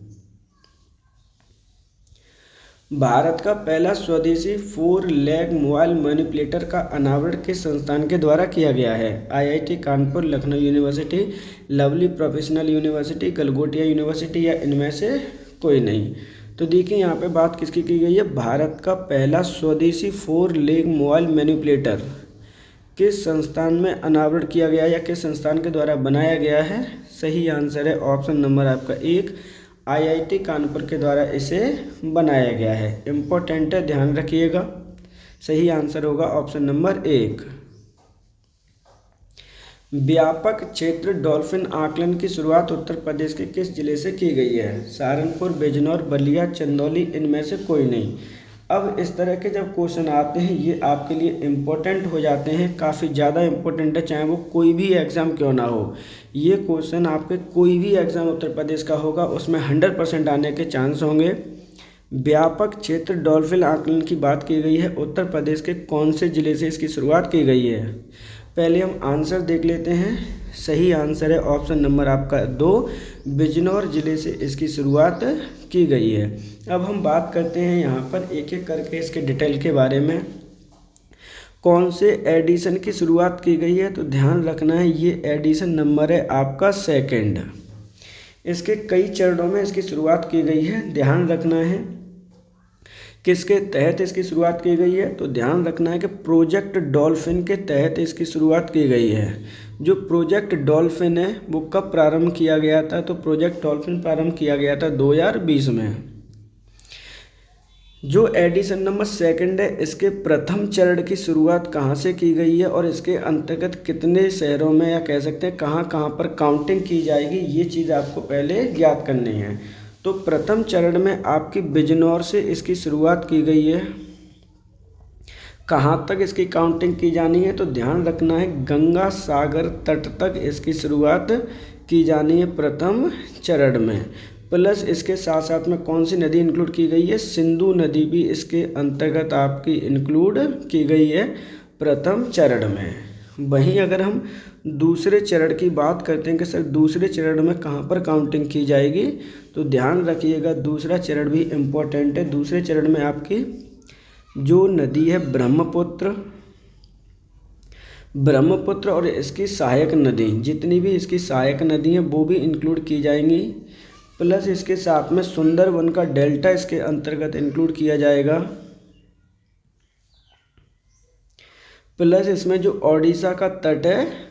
भारत का पहला स्वदेशी 4 लेग मोबाइल मैनिपुलेटर का अनावरण किस संस्थान के द्वारा किया गया है? IIT Kanpur, Lucknow university, lovely professional university, Galgotia university या इनमें से कोई नहीं। तो देखिए यहाँ पे बात किसकी की गई है? भारत का पहला स्वदेशी 4 लेग मोबाइल मैनिपुलेटर किस संस्थान में अनावरण किया गया या किस संस्थान के द्वारा बनाया गया है? सही आंसर है ऑप्शन नंबर आपका 1, IIT कानपुर के द्वारा इसे बनाया गया है। इम्पोर्टेंट है, ध्यान रखिएगा। सही आंसर होगा ऑप्शन नंबर 1। व्यापक क्षेत्र डॉल्फिन आकलन की शुरुआत उत्तर प्रदेश के किस जिले से की गई है? सहारनपुर, बिजनौर, बलिया, चंदौली, इनमें से कोई नहीं। अब इस तरह के जब क्वेश्चन आते हैं ये आपके लिए इम्पोर्टेंट हो जाते हैं, काफ़ी ज़्यादा इम्पोर्टेंट है, चाहे वो कोई भी एग्ज़ाम क्यों ना हो। ये क्वेश्चन आपके कोई भी एग्ज़ाम उत्तर प्रदेश का होगा उसमें 100% आने के चांस होंगे। व्यापक क्षेत्र डॉल्फिन आकलन की बात की गई है, उत्तर प्रदेश के कौन से ज़िले से इसकी शुरुआत की गई है? पहले हम आंसर देख लेते हैं। सही आंसर है ऑप्शन नंबर आपका 2, बिजनौर ज़िले से इसकी शुरुआत की गई है। अब हम बात करते हैं यहाँ पर एक एक करके इसके डिटेल के बारे में। कौन से एडिशन की शुरुआत की गई है, तो ध्यान रखना है ये एडिशन नंबर है आपका 2। इसके कई चरणों में इसकी शुरुआत की गई है। ध्यान रखना है किसके तहत इसकी शुरुआत की गई है, तो ध्यान रखना है कि प्रोजेक्ट डॉल्फिन के तहत इसकी शुरुआत की गई है। जो प्रोजेक्ट डॉल्फिन है वो कब प्रारंभ किया गया था, तो प्रोजेक्ट डॉल्फिन प्रारंभ किया गया था 2020 में। जो एडिशन नंबर 2 है इसके प्रथम चरण की शुरुआत कहाँ से की गई है और इसके अंतर्गत कितने शहरों में या कह सकते हैं कहाँ कहाँ पर काउंटिंग की जाएगी, ये चीज़ आपको पहले ज्ञात करनी है। तो प्रथम चरण में आपकी बिजनौर से इसकी शुरुआत की गई है। कहाँ तक इसकी काउंटिंग की जानी है, तो ध्यान रखना है गंगा सागर तट तक इसकी शुरुआत की जानी है प्रथम चरण में। प्लस इसके साथ साथ में कौन सी नदी इंक्लूड की गई है, सिंधु नदी भी इसके अंतर्गत आपकी इंक्लूड की गई है प्रथम चरण में। वहीं अगर हम दूसरे चरण की बात करते हैं कि सर दूसरे चरण में कहाँ पर काउंटिंग की जाएगी, तो ध्यान रखिएगा दूसरा चरण भी इम्पोर्टेंट है। दूसरे चरण में आपकी जो नदी है ब्रह्मपुत्र और इसकी सहायक नदी, जितनी भी इसकी सहायक नदी हैं वो भी इंक्लूड की जाएंगी। प्लस इसके साथ में सुंदरवन का डेल्टा इसके अंतर्गत इंक्लूड किया जाएगा। प्लस इसमें जो ओडिशा का तट है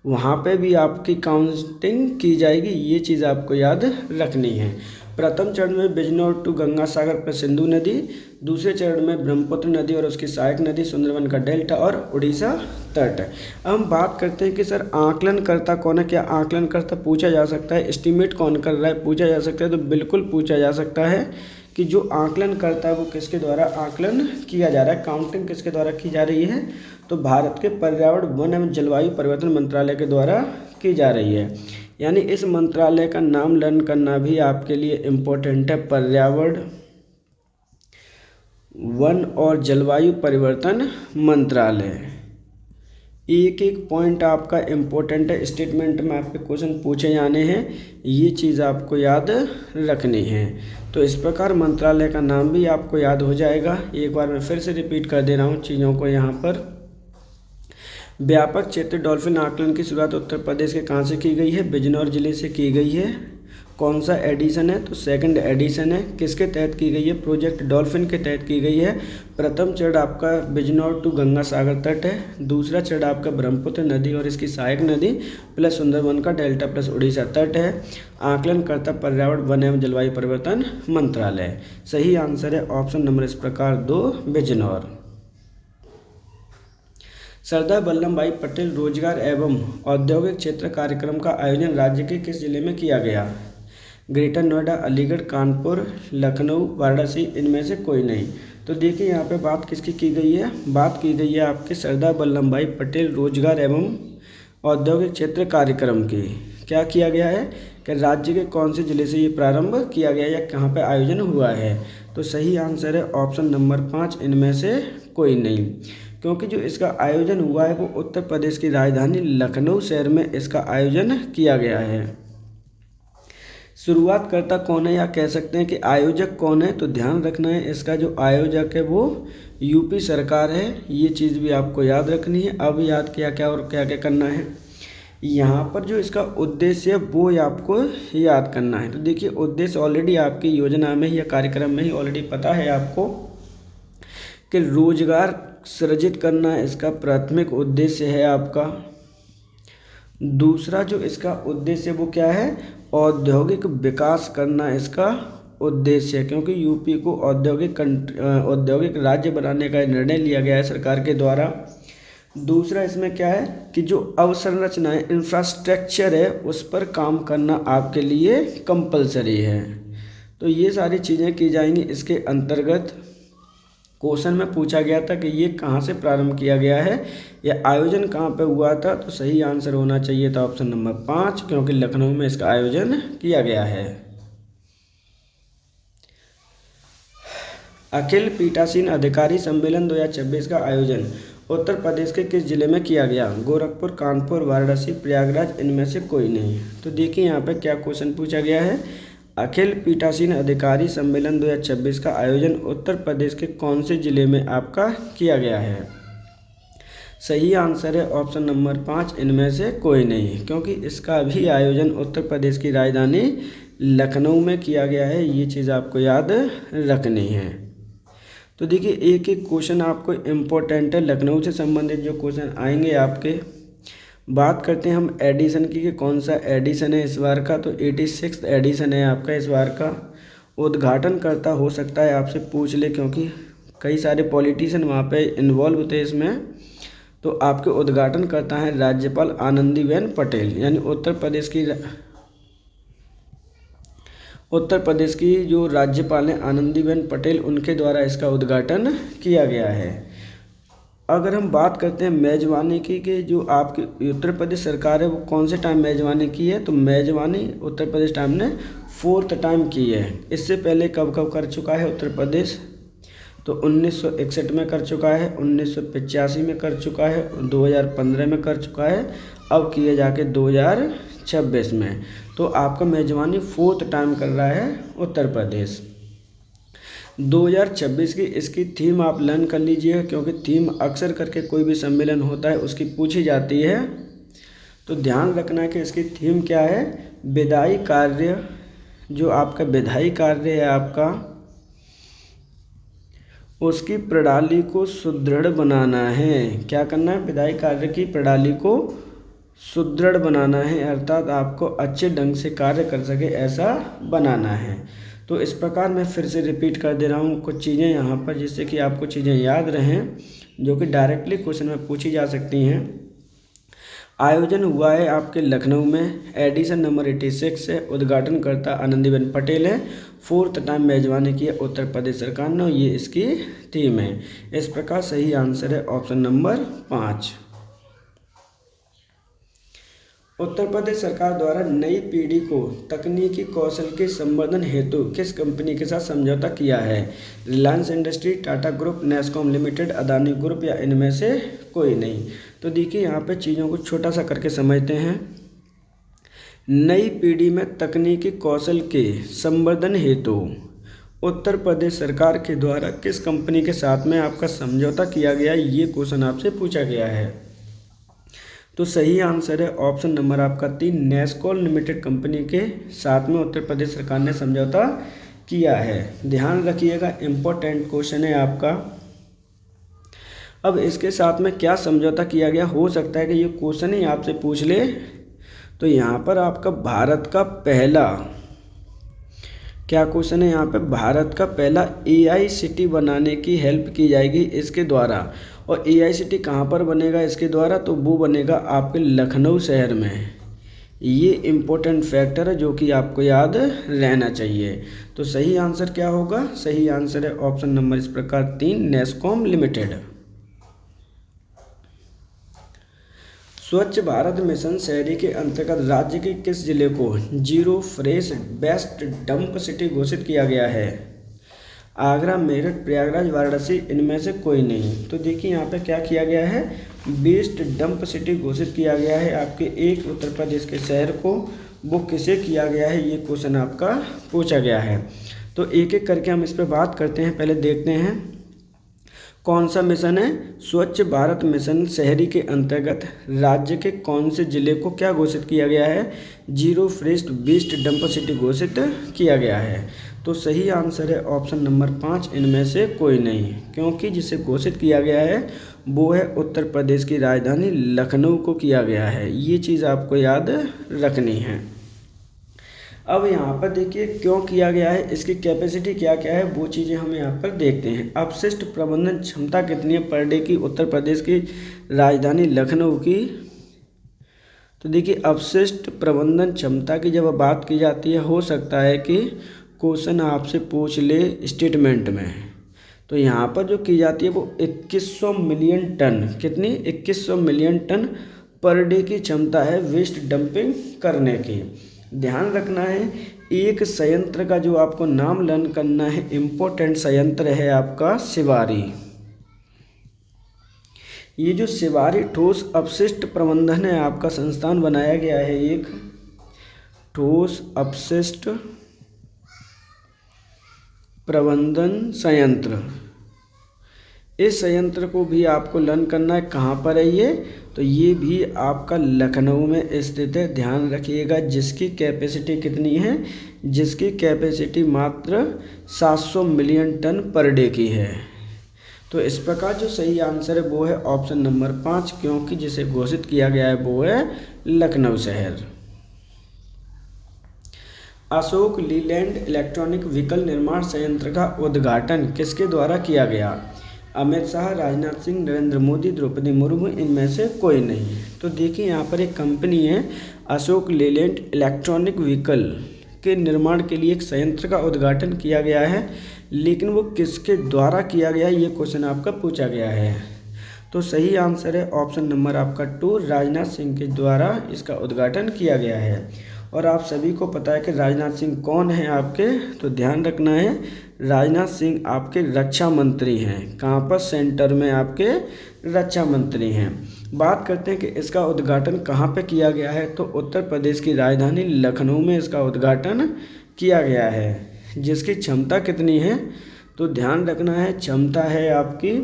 वहाँ पे भी आपकी काउंटिंग की जाएगी, ये चीज़ आपको याद रखनी है। प्रथम चरण में बिजनौर टू गंगा सागर पर सिंधु नदी, दूसरे चरण में ब्रह्मपुत्र नदी और उसकी सहायक नदी, सुंदरवन का डेल्टा और उड़ीसा तट। अब हम बात करते हैं कि सर आकलनकर्ता कौन है। क्या आकलनकर्ता पूछा जा सकता है, एस्टिमेट कौन कर रहा है पूछा जा सकता है, तो बिल्कुल पूछा जा सकता है कि जो आकलन करता है वो किसके द्वारा आकलन किया जा रहा है, काउंटिंग किसके द्वारा की जा रही है, तो भारत के पर्यावरण वन एवं जलवायु परिवर्तन मंत्रालय के द्वारा की जा रही है। यानी इस मंत्रालय का नाम लर्न करना भी आपके लिए इम्पोर्टेंट है, पर्यावरण वन और जलवायु परिवर्तन मंत्रालय। एक एक पॉइंट आपका इम्पोर्टेंट है, स्टेटमेंट में आपके क्वेश्चन पूछे जाने हैं, ये चीज़ आपको याद रखनी है। तो इस प्रकार मंत्रालय का नाम भी आपको याद हो जाएगा। एक बार मैं फिर से रिपीट कर दे रहा हूँ चीज़ों को यहाँ पर। व्यापक क्षेत्र डॉल्फिन आकलन की शुरुआत उत्तर प्रदेश के कहाँ से की गई है, बिजनौर जिले से की गई है। कौन सा एडिशन है, तो 2 एडिशन है। किसके तहत की गई है, प्रोजेक्ट डॉल्फिन के तहत की गई है। प्रथम चरण आपका बिजनौर टू गंगा सागर तट है। दूसरा चरण आपका ब्रह्मपुत्र नदी और इसकी सहायक नदी प्लस सुंदरवन का डेल्टा प्लस उड़ीसा तट है। आकलनकर्ता पर्यावरण वन एवं जलवायु परिवर्तन मंत्रालय। सही आंसर है ऑप्शन नंबर इस प्रकार 2 बिजनौर। सरदार वल्लभ भाई पटेल रोजगार एवं औद्योगिक क्षेत्र कार्यक्रम का आयोजन राज्य के किस जिले में किया गया, ग्रेटर नोएडा, अलीगढ़, कानपुर, लखनऊ, वाराणसी, इनमें से कोई नहीं। तो देखिए यहाँ पे बात किसकी की गई है, बात की गई है आपके सरदार वल्लभ भाई पटेल रोजगार एवं औद्योगिक क्षेत्र कार्यक्रम की। क्या किया गया है कि राज्य के कौन से जिले से ये प्रारंभ किया गया या कहाँ पे आयोजन हुआ है, तो सही आंसर है ऑप्शन नंबर 5 इनमें से कोई नहीं। क्योंकि जो इसका आयोजन हुआ है वो उत्तर प्रदेश की राजधानी लखनऊ शहर में इसका आयोजन किया गया है। शुरुआतकर्ता कौन है या कह सकते हैं कि आयोजक कौन है, तो ध्यान रखना है इसका जो आयोजक है वो यूपी सरकार है, ये चीज़ भी आपको याद रखनी है। अब याद किया क्या और क्या क्या करना है, यहाँ पर जो इसका उद्देश्य है वो आपको याद करना है। तो देखिए उद्देश्य ऑलरेडी आपकी योजना में या कार्यक्रम में ही ऑलरेडी पता है आपको कि रोजगार सृजित करना इसका प्राथमिक उद्देश्य है आपका। दूसरा जो इसका उद्देश्य वो क्या है, औद्योगिक विकास करना इसका उद्देश्य है, क्योंकि यूपी को औद्योगिक राज्य बनाने का निर्णय लिया गया है सरकार के द्वारा। दूसरा इसमें क्या है कि जो अवसंरचना है, इंफ्रास्ट्रक्चर है, उस पर काम करना आपके लिए कंपलसरी है। तो ये सारी चीज़ें की जाएंगी इसके अंतर्गत। क्वेश्चन में पूछा गया था कि ये कहाँ से प्रारंभ किया गया है या आयोजन कहाँ पे हुआ था, तो सही आंसर होना चाहिए था ऑप्शन नंबर 5, क्योंकि लखनऊ में इसका आयोजन किया गया है। अखिल पीठासीन अधिकारी सम्मेलन 2026 का आयोजन उत्तर प्रदेश के किस जिले में किया गया? गोरखपुर, कानपुर, वाराणसी, प्रयागराज, इनमें से कोई नहीं। तो देखिए यहाँ पे क्या क्वेश्चन पूछा गया है। अखिल पीठासीन अधिकारी सम्मेलन 2026 का आयोजन उत्तर प्रदेश के कौन से जिले में आपका किया गया है? सही आंसर है ऑप्शन नंबर 5, इनमें से कोई नहीं, क्योंकि इसका भी आयोजन उत्तर प्रदेश की राजधानी लखनऊ में किया गया है। ये चीज़ आपको याद रखनी है। तो देखिए एक एक क्वेश्चन आपको इम्पोर्टेंट है, लखनऊ से संबंधित जो क्वेश्चन आएंगे आपके। बात करते हैं हम एडिशन की कि कौन सा एडिशन है इस बार का। तो 86 एडिशन है आपका इस बार का। उद्घाटनकर्ता हो सकता है आपसे पूछ ले, क्योंकि कई सारे पॉलिटिशियन वहाँ पे इन्वॉल्व होते हैं इसमें। तो आपके उद्घाटनकर्ता हैं राज्यपाल आनंदीबेन पटेल, यानी उत्तर प्रदेश की जो राज्यपाल हैं आनंदीबेन पटेल, उनके द्वारा इसका उद्घाटन किया गया है। अगर हम बात करते हैं मेज़बानी की कि जो आपकी उत्तर प्रदेश सरकार है वो कौन से टाइम मेज़बानी की है, तो मेज़बानी उत्तर प्रदेश टाइम ने 4th टाइम की है। इससे पहले कब कब कर चुका है उत्तर प्रदेश? तो 1961 में कर चुका है, 1985 में कर चुका है, 2015 में कर चुका है, अब किए जाके 2026 में। तो आपका मेज़बानी 4th टाइम कर रहा है उत्तर प्रदेश। 2026 की इसकी थीम आप लर्न कर लीजिए, क्योंकि थीम अक्सर करके कोई भी सम्मेलन होता है उसकी पूछी जाती है। तो ध्यान रखना है कि इसकी थीम क्या है। विधायी कार्य, जो आपका विधायी कार्य है आपका, उसकी प्रणाली को सुदृढ़ बनाना है। क्या करना है? विधायी कार्य की प्रणाली को सुदृढ़ बनाना है, अर्थात आपको अच्छे ढंग से कार्य कर सके ऐसा बनाना है। तो इस प्रकार मैं फिर से रिपीट कर दे रहा हूँ कुछ चीज़ें यहाँ पर, जिससे कि आपको चीज़ें याद रहें, जो कि डायरेक्टली क्वेश्चन में पूछी जा सकती हैं। आयोजन हुआ है आपके लखनऊ में, एडिशन नंबर 86 है, उद्घाटनकर्ता आनंदीबेन पटेल है, 4th टाइम मेजबानी की है उत्तर प्रदेश सरकार ने, ये इसकी थीम है। इस प्रकार सही आंसर है ऑप्शन नंबर 5। उत्तर प्रदेश सरकार द्वारा नई पीढ़ी को तकनीकी कौशल के संवर्धन हेतु किस कंपनी के साथ समझौता किया है? Reliance industry, Tata group, NASSCOM limited, Adani group, या इनमें से कोई नहीं। तो देखिए यहाँ पे चीज़ों को छोटा सा करके समझते हैं। नई पीढ़ी में तकनीकी कौशल के संवर्धन हेतु उत्तर प्रदेश सरकार के द्वारा किस कंपनी के साथ में आपका समझौता किया गया, ये क्वेश्चन आपसे पूछा गया है। तो सही आंसर है ऑप्शन नंबर आपका 3, नेस्कॉम लिमिटेड कंपनी के साथ में उत्तर प्रदेश सरकार ने समझौता किया है। ध्यान रखिएगा, इम्पोर्टेंट क्वेश्चन है आपका। अब इसके साथ में क्या समझौता किया गया, हो सकता है कि ये क्वेश्चन ही आपसे पूछ ले। तो यहाँ पर आपका भारत का पहला क्या क्वेश्चन है, यहाँ पे भारत का पहला AI सिटी बनाने की हेल्प की जाएगी इसके द्वारा। और AI सिटी कहाँ पर बनेगा इसके द्वारा, तो वो बनेगा आपके लखनऊ शहर में। ये इम्पोर्टेंट फैक्टर है जो कि आपको याद रहना चाहिए। तो सही आंसर क्या होगा? सही आंसर है ऑप्शन नंबर इस प्रकार 3, नेस्कॉम लिमिटेड। स्वच्छ भारत मिशन शहरी के अंतर्गत राज्य के किस जिले को zero fresh best dump city घोषित किया गया है? आगरा, मेरठ, प्रयागराज, वाराणसी, इनमें से कोई नहीं। तो देखिए यहाँ पे क्या किया गया है, बेस्ट डंप सिटी घोषित किया गया है आपके एक उत्तर प्रदेश के शहर को। वो किसे किया गया है, ये क्वेश्चन आपका पूछा गया है। तो एक एक करके हम इस पर बात करते हैं। पहले देखते हैं कौन सा मिशन है। स्वच्छ भारत मिशन शहरी के अंतर्गत राज्य के कौन से जिले को क्या घोषित किया गया है? Zero fresh best dump city घोषित किया गया है। तो सही आंसर है ऑप्शन नंबर 5, इनमें से कोई नहीं, क्योंकि जिसे घोषित किया गया है वो है उत्तर प्रदेश की राजधानी लखनऊ को किया गया है। ये चीज़ आपको याद रखनी है। अब यहाँ पर देखिए क्यों किया गया है, इसकी कैपेसिटी क्या क्या है, वो चीज़ें हम यहाँ पर देखते हैं। अपशिष्ट प्रबंधन क्षमता कितनी है पर डे की उत्तर प्रदेश की राजधानी लखनऊ की? तो देखिए अपशिष्ट प्रबंधन क्षमता की जब बात की जाती है, हो सकता है कि क्वेश्चन आपसे पूछ ले स्टेटमेंट में। तो यहाँ पर जो की जाती है वो 2100 मिलियन टन, कितनी 2100 मिलियन टन पर डे की क्षमता है वेस्ट डंपिंग करने की। ध्यान रखना है, एक संयंत्र का जो आपको नाम लर्न करना है, इम्पोर्टेंट संयंत्र है आपका शिवारी। ये जो शिवारी ठोस अपशिष्ट प्रबंधन है आपका संस्थान बनाया गया है, एक ठोस अपशिष्ट प्रबंधन संयंत्र। इस संयंत्र को भी आपको लर्न करना है। कहाँ पर है ये? तो ये भी आपका लखनऊ में स्थित है, ध्यान रखिएगा। जिसकी कैपेसिटी कितनी है? जिसकी कैपेसिटी मात्र 700 मिलियन टन पर डे की है। तो इस प्रकार जो सही आंसर है वो है ऑप्शन नंबर 5, क्योंकि जिसे घोषित किया गया है वो है लखनऊ शहर। अशोक लीलैंड इलेक्ट्रॉनिक व्हीकल निर्माण संयंत्र का उद्घाटन किसके द्वारा किया गया? अमित शाह, राजनाथ सिंह, नरेंद्र मोदी, द्रौपदी मुर्मू, इनमें से कोई नहीं। तो देखिए यहाँ पर एक कंपनी है अशोक लीलैंड इलेक्ट्रॉनिक व्हीकल के निर्माण के लिए एक संयंत्र का उद्घाटन किया गया है, लेकिन वो किसके द्वारा किया गया ये क्वेश्चन आपका पूछा गया है। तो सही आंसर है ऑप्शन नंबर आपका 2, राजनाथ सिंह के द्वारा इसका उद्घाटन किया गया है। और आप सभी को पता है कि राजनाथ सिंह कौन है आपके, तो ध्यान रखना है, राजनाथ सिंह आपके रक्षा मंत्री हैं। कहाँ पर? सेंटर में आपके रक्षा मंत्री हैं। बात करते हैं कि इसका उद्घाटन कहाँ पे किया गया है, तो उत्तर प्रदेश की राजधानी लखनऊ में इसका उद्घाटन किया गया है। जिसकी क्षमता कितनी है? तो ध्यान रखना है, क्षमता है आपकी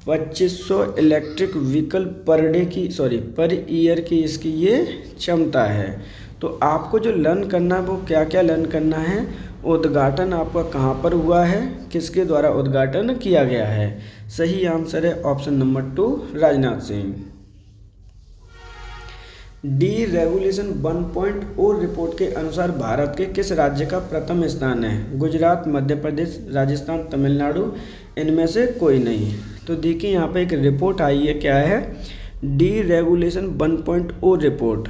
2500 इलेक्ट्रिक व्हीकल पर ईयर की इसकी ये क्षमता है। तो आपको जो लर्न करना है वो क्या क्या लर्न करना है? उद्घाटन आपका कहाँ पर हुआ है, किसके द्वारा उद्घाटन किया गया है? सही आंसर है option number 2, Rajnath Singh. D regulation 1.0 report के अनुसार भारत के किस राज्य का प्रथम स्थान है? गुजरात, मध्य प्रदेश, राजस्थान, तमिलनाडु, इनमें से कोई नहीं। तो देखिए यहाँ पे एक रिपोर्ट आई है, क्या है? डी रेगुलेशन 1.0 रिपोर्ट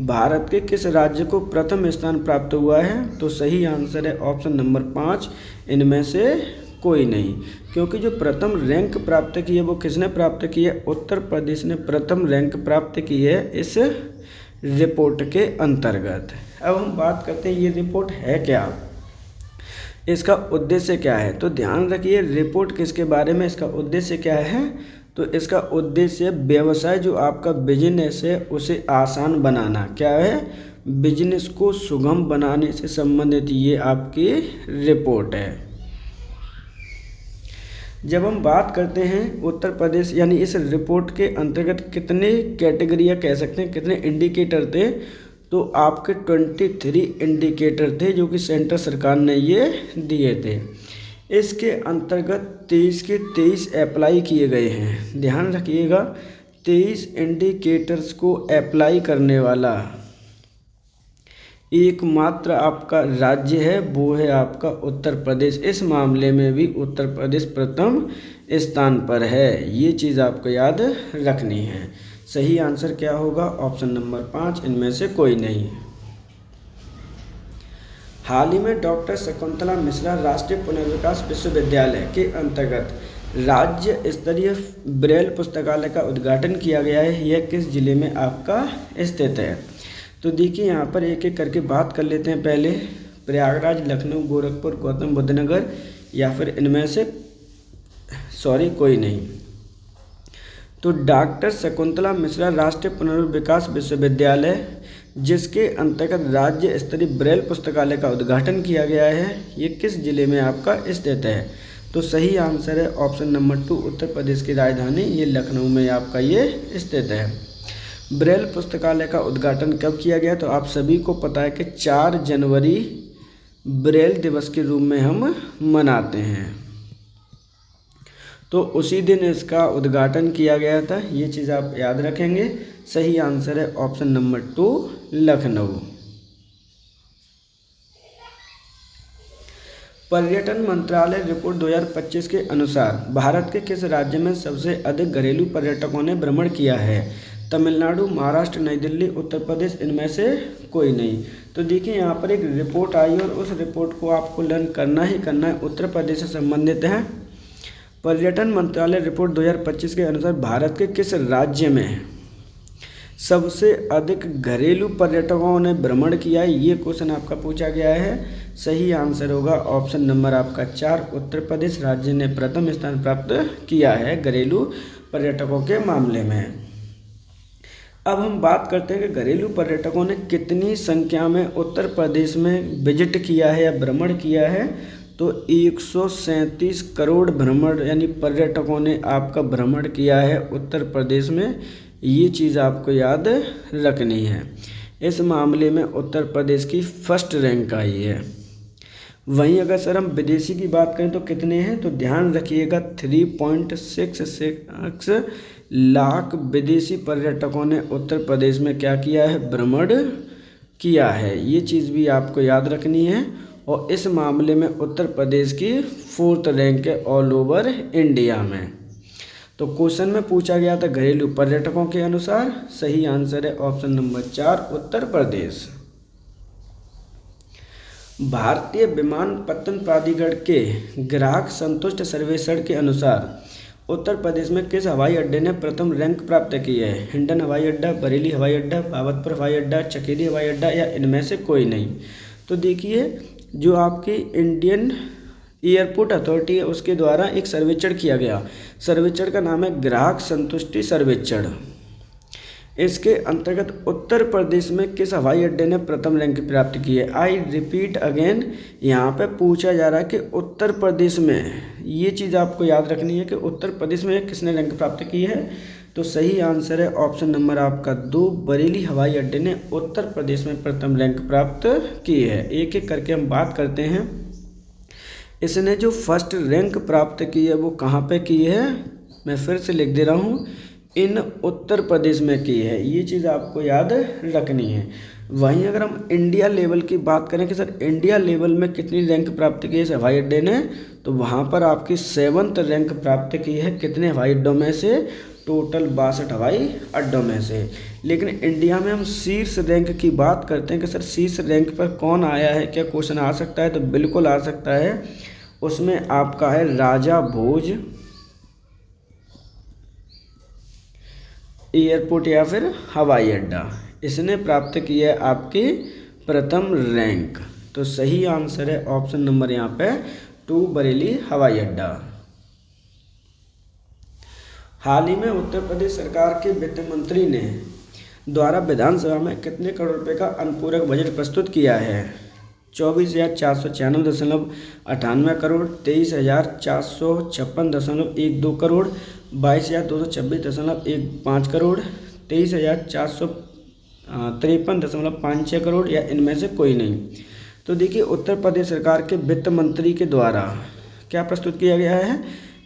भारत के किस राज्य को प्रथम स्थान प्राप्त हुआ है? तो सही आंसर है ऑप्शन नंबर 5, इनमें से कोई नहीं। क्योंकि जो प्रथम रैंक प्राप्त की है वो किसने प्राप्त की है? उत्तर प्रदेश ने प्रथम रैंक प्राप्त की है इस रिपोर्ट के अंतर्गत। अब हम बात करते हैं ये रिपोर्ट है क्या, इसका उद्देश्य क्या है। तो ध्यान रखिए, रिपोर्ट किसके बारे में, इसका उद्देश्य क्या है? तो इसका उद्देश्य व्यवसाय जो आपका बिजनेस है उसे आसान बनाना। क्या है? बिजनेस को सुगम बनाने से संबंधित ये आपकी रिपोर्ट है। जब हम बात करते हैं उत्तर प्रदेश, यानी इस रिपोर्ट के अंतर्गत कितने कैटेगरियाँ कह सकते हैं, कितने इंडिकेटर थे? तो आपके 23 इंडिकेटर थे जो कि सेंट्रल सरकार ने ये दिए थे। इसके अंतर्गत 23 के 23 अप्लाई किए गए हैं। ध्यान रखिएगा, 23 इंडिकेटर्स को अप्लाई करने वाला एकमात्र आपका राज्य है, वो है आपका उत्तर प्रदेश। इस मामले में भी उत्तर प्रदेश प्रथम स्थान पर है, ये चीज़ आपको याद रखनी है। सही आंसर क्या होगा? ऑप्शन नंबर 5, इनमें से कोई नहीं। हाल ही में डॉक्टर शकुंतला मिश्रा राष्ट्रीय पुनर्विकास विश्वविद्यालय के अंतर्गत राज्य स्तरीय ब्रेल पुस्तकालय का उद्घाटन किया गया है। यह किस जिले में आपका स्थित है? तो देखिए यहाँ पर एक एक करके बात कर लेते हैं। पहले प्रयागराज, लखनऊ, गोरखपुर, गौतम बुद्ध नगर, या फिर इनमें से कोई नहीं। तो डॉक्टर शकुंतला मिश्रा राष्ट्रीय पुनर्विकास विश्वविद्यालय, जिसके अंतर्गत राज्य स्तरीय ब्रेल पुस्तकालय का उद्घाटन किया गया है, ये किस जिले में आपका स्थित है? तो सही आंसर है ऑप्शन नंबर 2, उत्तर प्रदेश की राजधानी ये लखनऊ में आपका ये स्थित है। ब्रेल पुस्तकालय का उद्घाटन कब किया गया? तो आप सभी को पता है कि 4 जनवरी ब्रेल दिवस के रूप में हम मनाते हैं, तो उसी दिन इसका उद्घाटन किया गया था। ये चीज़ आप याद रखेंगे। सही आंसर है ऑप्शन नंबर 2, लखनऊ। पर्यटन मंत्रालय रिपोर्ट 2025 के अनुसार भारत के किस राज्य में सबसे अधिक घरेलू पर्यटकों ने भ्रमण किया है? तमिलनाडु, महाराष्ट्र, नई दिल्ली, उत्तर प्रदेश, इनमें से कोई नहीं। तो देखिए यहाँ पर एक रिपोर्ट आई और उस रिपोर्ट को आपको लर्न करना ही करना है, उत्तर प्रदेश से संबंधित है। पर्यटन मंत्रालय रिपोर्ट 2025 के अनुसार भारत के किस राज्य में सबसे अधिक घरेलू पर्यटकों ने भ्रमण किया है, ये क्वेश्चन आपका पूछा गया है। सही आंसर होगा ऑप्शन नंबर आपका 4, उत्तर प्रदेश राज्य ने प्रथम स्थान प्राप्त किया है घरेलू पर्यटकों के मामले में। अब हम बात करते हैं कि घरेलू पर्यटकों ने कितनी संख्या में उत्तर प्रदेश में विजिट किया है या भ्रमण किया है, तो 137 करोड़ भ्रमण यानी पर्यटकों ने आपका भ्रमण किया है उत्तर प्रदेश में। ये चीज़ आपको याद रखनी है। इस मामले में उत्तर प्रदेश की फर्स्ट रैंक आई है। वहीं अगर सर हम विदेशी की बात करें तो कितने हैं, तो ध्यान रखिएगा 3.66 लाख विदेशी पर्यटकों ने उत्तर प्रदेश में क्या किया है, भ्रमण किया है। ये चीज़ भी आपको याद रखनी है। और इस मामले में उत्तर प्रदेश की 4th रैंक है ऑल ओवर इंडिया में। तो क्वेश्चन में पूछा गया था घरेलू पर्यटकों के अनुसार, सही आंसर है ऑप्शन नंबर 4, उत्तर प्रदेश। भारतीय विमानपत्तन प्राधिकरण के ग्राहक संतुष्ट सर्वेक्षण के अनुसार उत्तर प्रदेश में किस हवाई अड्डे ने प्रथम रैंक प्राप्त की है? हिंडन हवाई अड्डा, बरेली हवाई अड्डा, बाबतपुर हवाई अड्डा, चकेरी हवाई अड्डा या इनमें से कोई नहीं। तो देखिए, जो आपकी इंडियन एयरपोर्ट अथॉरिटी है उसके द्वारा एक सर्वेक्षण किया गया। सर्वेक्षण का नाम है ग्राहक संतुष्टि सर्वेक्षण। इसके अंतर्गत उत्तर प्रदेश में किस हवाई अड्डे ने प्रथम रैंक प्राप्त की है? आई रिपीट अगेन, यहाँ पे पूछा जा रहा है कि उत्तर प्रदेश में, ये चीज़ आपको याद रखनी है कि उत्तर प्रदेश में किसने रैंक प्राप्त की है। तो सही आंसर है ऑप्शन नंबर आपका 2, बरेली हवाई अड्डे ने उत्तर प्रदेश में प्रथम रैंक प्राप्त की है। एक एक करके हम बात करते हैं। इसने जो फर्स्ट रैंक प्राप्त की है वो कहाँ पे की है, मैं फिर से लिख दे रहा हूँ, इन उत्तर प्रदेश में की है। ये चीज़ आपको याद रखनी है। वहीं अगर हम इंडिया लेवल की बात करें कि सर इंडिया लेवल में कितनी रैंक प्राप्त की है इस हवाई अड्डे ने, तो वहाँ पर आपकी 7th रैंक प्राप्त की है। कितने हवाई अड्डों में से? टोटल 62 हवाई अड्डों में से। लेकिन इंडिया में हम शीर्ष रैंक की बात करते हैं कि सर शीर्ष रैंक पर कौन आया है, क्या क्वेश्चन आ सकता है? तो बिल्कुल आ सकता है। उसमें आपका है राजा भोज एयरपोर्ट या फिर हवाई अड्डा, इसने प्राप्त किया है आपकी प्रथम रैंक। तो सही आंसर है ऑप्शन नंबर यहाँ पे 2, बरेली हवाई अड्डा। हाल ही में उत्तर प्रदेश सरकार के वित्त मंत्री ने द्वारा विधानसभा में कितने करोड़ रुपए का अनुपूरक बजट प्रस्तुत किया है? 24,496.98 करोड़, 23,456.12 करोड़, 22,226.15 करोड़, 23,453.56 करोड़ या इनमें से कोई नहीं। तो देखिए, उत्तर प्रदेश सरकार के वित्त मंत्री के द्वारा क्या प्रस्तुत किया गया है,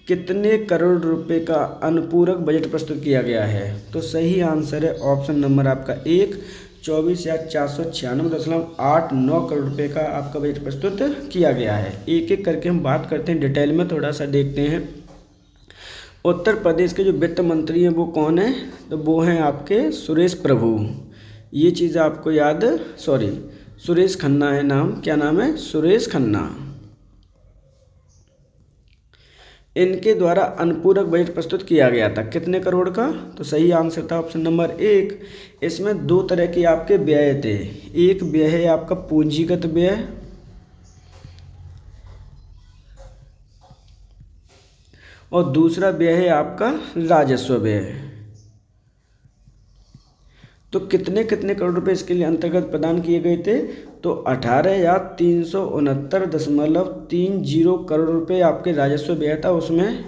कितने करोड़ रुपए का अनुपूरक बजट प्रस्तुत किया गया है? तो सही आंसर है ऑप्शन नंबर आपका 1, 24,496.89 करोड़ रुपए का आपका बजट प्रस्तुत किया गया है। एक एक करके हम बात करते हैं, डिटेल में थोड़ा सा देखते हैं। उत्तर प्रदेश के जो वित्त मंत्री हैं वो कौन है? तो वो हैं आपके सुरेश प्रभु। ये चीज़ आपको याद, सुरेश खन्ना है नाम। क्या नाम है? सुरेश खन्ना। इनके द्वारा अनुपूरक बजट प्रस्तुत किया गया था कितने करोड़ का? तो सही आंसर था ऑप्शन नंबर 1। इसमें 2 तरह के आपके व्यय थे। एक व्यय है आपका पूंजीगत व्यय और दूसरा व्यय है आपका राजस्व व्यय। तो कितने कितने करोड़ रुपए इसके लिए अंतर्गत प्रदान किए गए थे? तो 18,369.30 करोड़ रुपए आपके राजस्व व्यय था उसमें,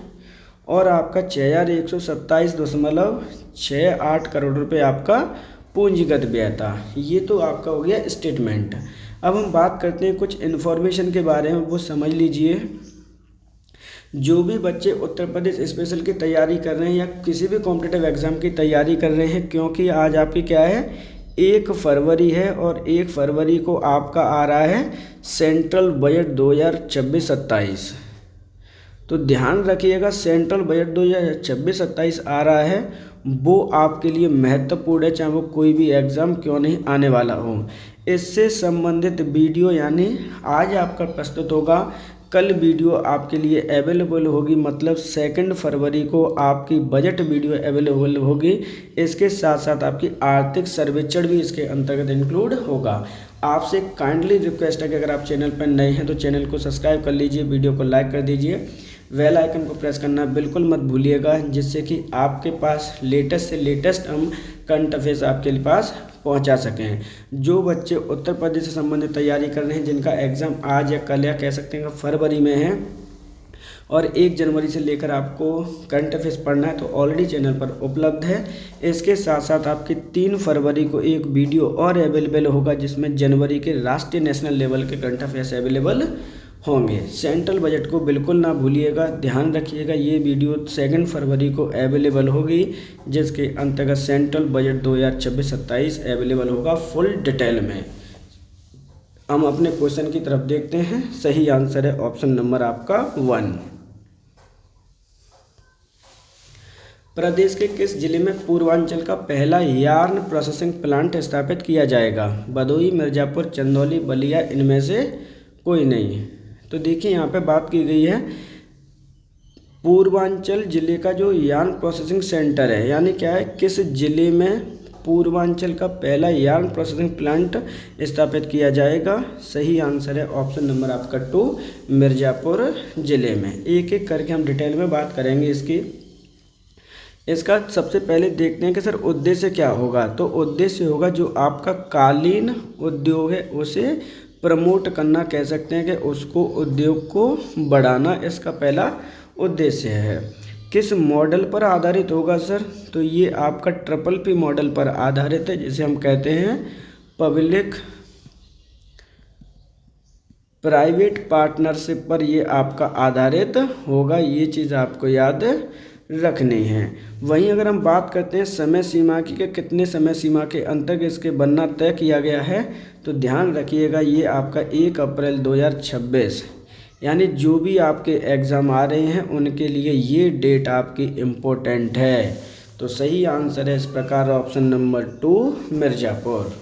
और आपका 6,127.68 करोड़ रुपए आपका पूंजीगत व्यय था। ये तो आपका हो गया स्टेटमेंट। अब हम बात करते हैं कुछ इन्फॉर्मेशन के बारे में, वो समझ लीजिए। जो भी बच्चे उत्तर प्रदेश स्पेशल की तैयारी कर रहे हैं या किसी भी कॉम्पिटिटिव एग्ज़ाम की तैयारी कर रहे हैं, क्योंकि आज आपकी क्या है, 1 फरवरी है और 1 फरवरी को आपका आ रहा है सेंट्रल बजट 2026-27। तो ध्यान रखिएगा, सेंट्रल बजट 2026-27 आ रहा है, वो आपके लिए महत्वपूर्ण है, चाहे वो कोई भी एग्ज़ाम क्यों नहीं आने वाला हो। इससे संबंधित वीडियो यानी आज आपका प्रस्तुत होगा कल वीडियो आपके लिए अवेलेबल होगी, मतलब 2 फरवरी को आपकी बजट वीडियो अवेलेबल होगी। इसके साथ साथ आपकी आर्थिक सर्वेक्षण भी इसके अंतर्गत इंक्लूड होगा। आपसे काइंडली रिक्वेस्ट है कि अगर आप चैनल पर नए हैं तो चैनल को सब्सक्राइब कर लीजिए, वीडियो को लाइक कर दीजिए, बेल आइकन को प्रेस करना बिल्कुल मत भूलिएगा, जिससे कि आपके पास लेटेस्ट से लेटेस्ट हम करंट अफेयर्स आपके पास पहुंचा सकें। जो बच्चे उत्तर प्रदेश से संबंधित तैयारी कर रहे हैं, जिनका एग्ज़ाम आज या कल या कह सकते हैं फरवरी में है और 1 जनवरी से लेकर आपको करंट अफेयर्स पढ़ना है, तो ऑलरेडी चैनल पर उपलब्ध है। इसके साथ साथ आपकी 3 फरवरी को एक वीडियो और अवेलेबल होगा, जिसमें जनवरी के राष्ट्रीय नेशनल लेवल के करंट अफेयर्स अवेलेबल होंगे। सेंट्रल बजट को बिल्कुल ना भूलिएगा, ध्यान रखिएगा। ये वीडियो 2 फरवरी को अवेलेबल होगी, जिसके अंतर्गत सेंट्रल बजट 2026-27 अवेलेबल होगा फुल डिटेल में। हम अपने क्वेश्चन की तरफ देखते हैं। सही आंसर है ऑप्शन नंबर आपका 1। प्रदेश के किस जिले में पूर्वांचल का पहला यार्न प्रोसेसिंग प्लांट स्थापित किया जाएगा? भदोही, मिर्जापुर, चंदौली, बलिया, इनमें से कोई नहीं। तो देखिए यहाँ पे बात की गई है पूर्वांचल जिले का जो यार्न प्रोसेसिंग सेंटर है, यानी क्या है, किस जिले में पूर्वांचल का पहला यार्न प्रोसेसिंग प्लांट स्थापित किया जाएगा? सही आंसर है ऑप्शन नंबर आपका 2, मिर्ज़ापुर जिले में। एक एक करके हम डिटेल में बात करेंगे इसका। सबसे पहले देखते हैं कि सर उद्देश्य क्या होगा। तो उद्देश्य होगा जो आपका कालीन उद्योग है उसे प्रमोट करना, कह सकते हैं कि उसको उद्योग को बढ़ाना इसका पहला उद्देश्य है। किस मॉडल पर आधारित होगा सर? तो ये आपका PPP मॉडल पर आधारित है, जिसे हम कहते हैं पब्लिक प्राइवेट पार्टनरशिप पर ये आपका आधारित होगा। ये चीज़ आपको याद रखनी है। वहीं अगर हम बात करते हैं समय सीमा की कि कितने समय सीमा के अंतर्गत इसके बनना तय किया गया है, तो ध्यान रखिएगा ये आपका 1 अप्रैल 2026, यानी जो भी आपके एग्ज़ाम आ रहे हैं उनके लिए ये डेट आपकी इम्पोर्टेंट है। तो सही आंसर है इस प्रकार ऑप्शन नंबर 2, मिर्ज़ापुर।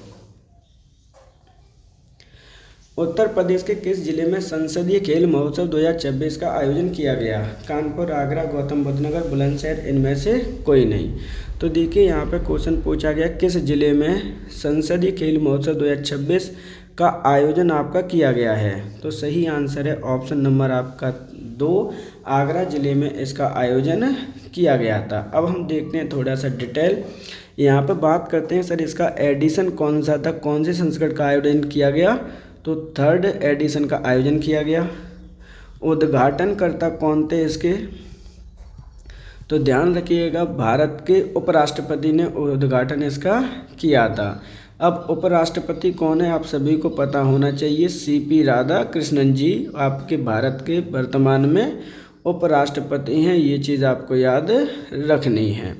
उत्तर प्रदेश के किस जिले में संसदीय खेल महोत्सव 2026 का आयोजन किया गया? कानपुर, आगरा, गौतम बुद्ध नगर, बुलंदशहर, इनमें से कोई नहीं। तो देखिए यहाँ पे क्वेश्चन पूछा गया किस जिले में संसदीय खेल महोत्सव 2026 का आयोजन आपका किया गया है? तो सही आंसर है ऑप्शन नंबर आपका 2, आगरा जिले में इसका आयोजन किया गया था। अब हम देखते हैं थोड़ा सा डिटेल। यहाँ पर बात करते हैं सर इसका एडिशन कौन सा था, कौन से संस्करण का आयोजन किया गया? तो 3rd एडिशन का आयोजन किया गया। उद्घाटनकर्ता कौन थे इसके? तो ध्यान रखिएगा भारत के उपराष्ट्रपति ने उद्घाटन इसका किया था। अब उपराष्ट्रपति कौन है आप सभी को पता होना चाहिए, CP राधाकृष्णन जी आपके भारत के वर्तमान में उपराष्ट्रपति हैं। ये चीज़ आपको याद रखनी है।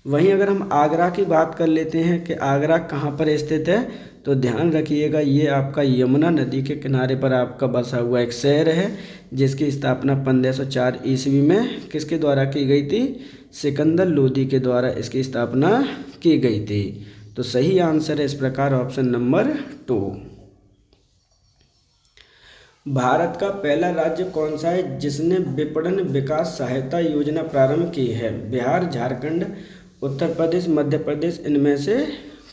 वहीं अगर हम आगरा की बात कर लेते हैं कि आगरा कहाँ पर स्थित है, तो ध्यान रखिएगा ये आपका यमुना नदी के किनारे पर आपका बसा हुआ एक शहर है, जिसकी स्थापना 1504 ईस्वी में किसके द्वारा की गई थी? सिकंदर लोदी के द्वारा इसकी स्थापना की गई थी। तो सही आंसर है इस प्रकार ऑप्शन नंबर 2। भारत का पहला राज्य कौन सा है जिसने विपणन विकास सहायता योजना प्रारंभ की है? बिहार, झारखंड, उत्तर प्रदेश, मध्य प्रदेश, इनमें से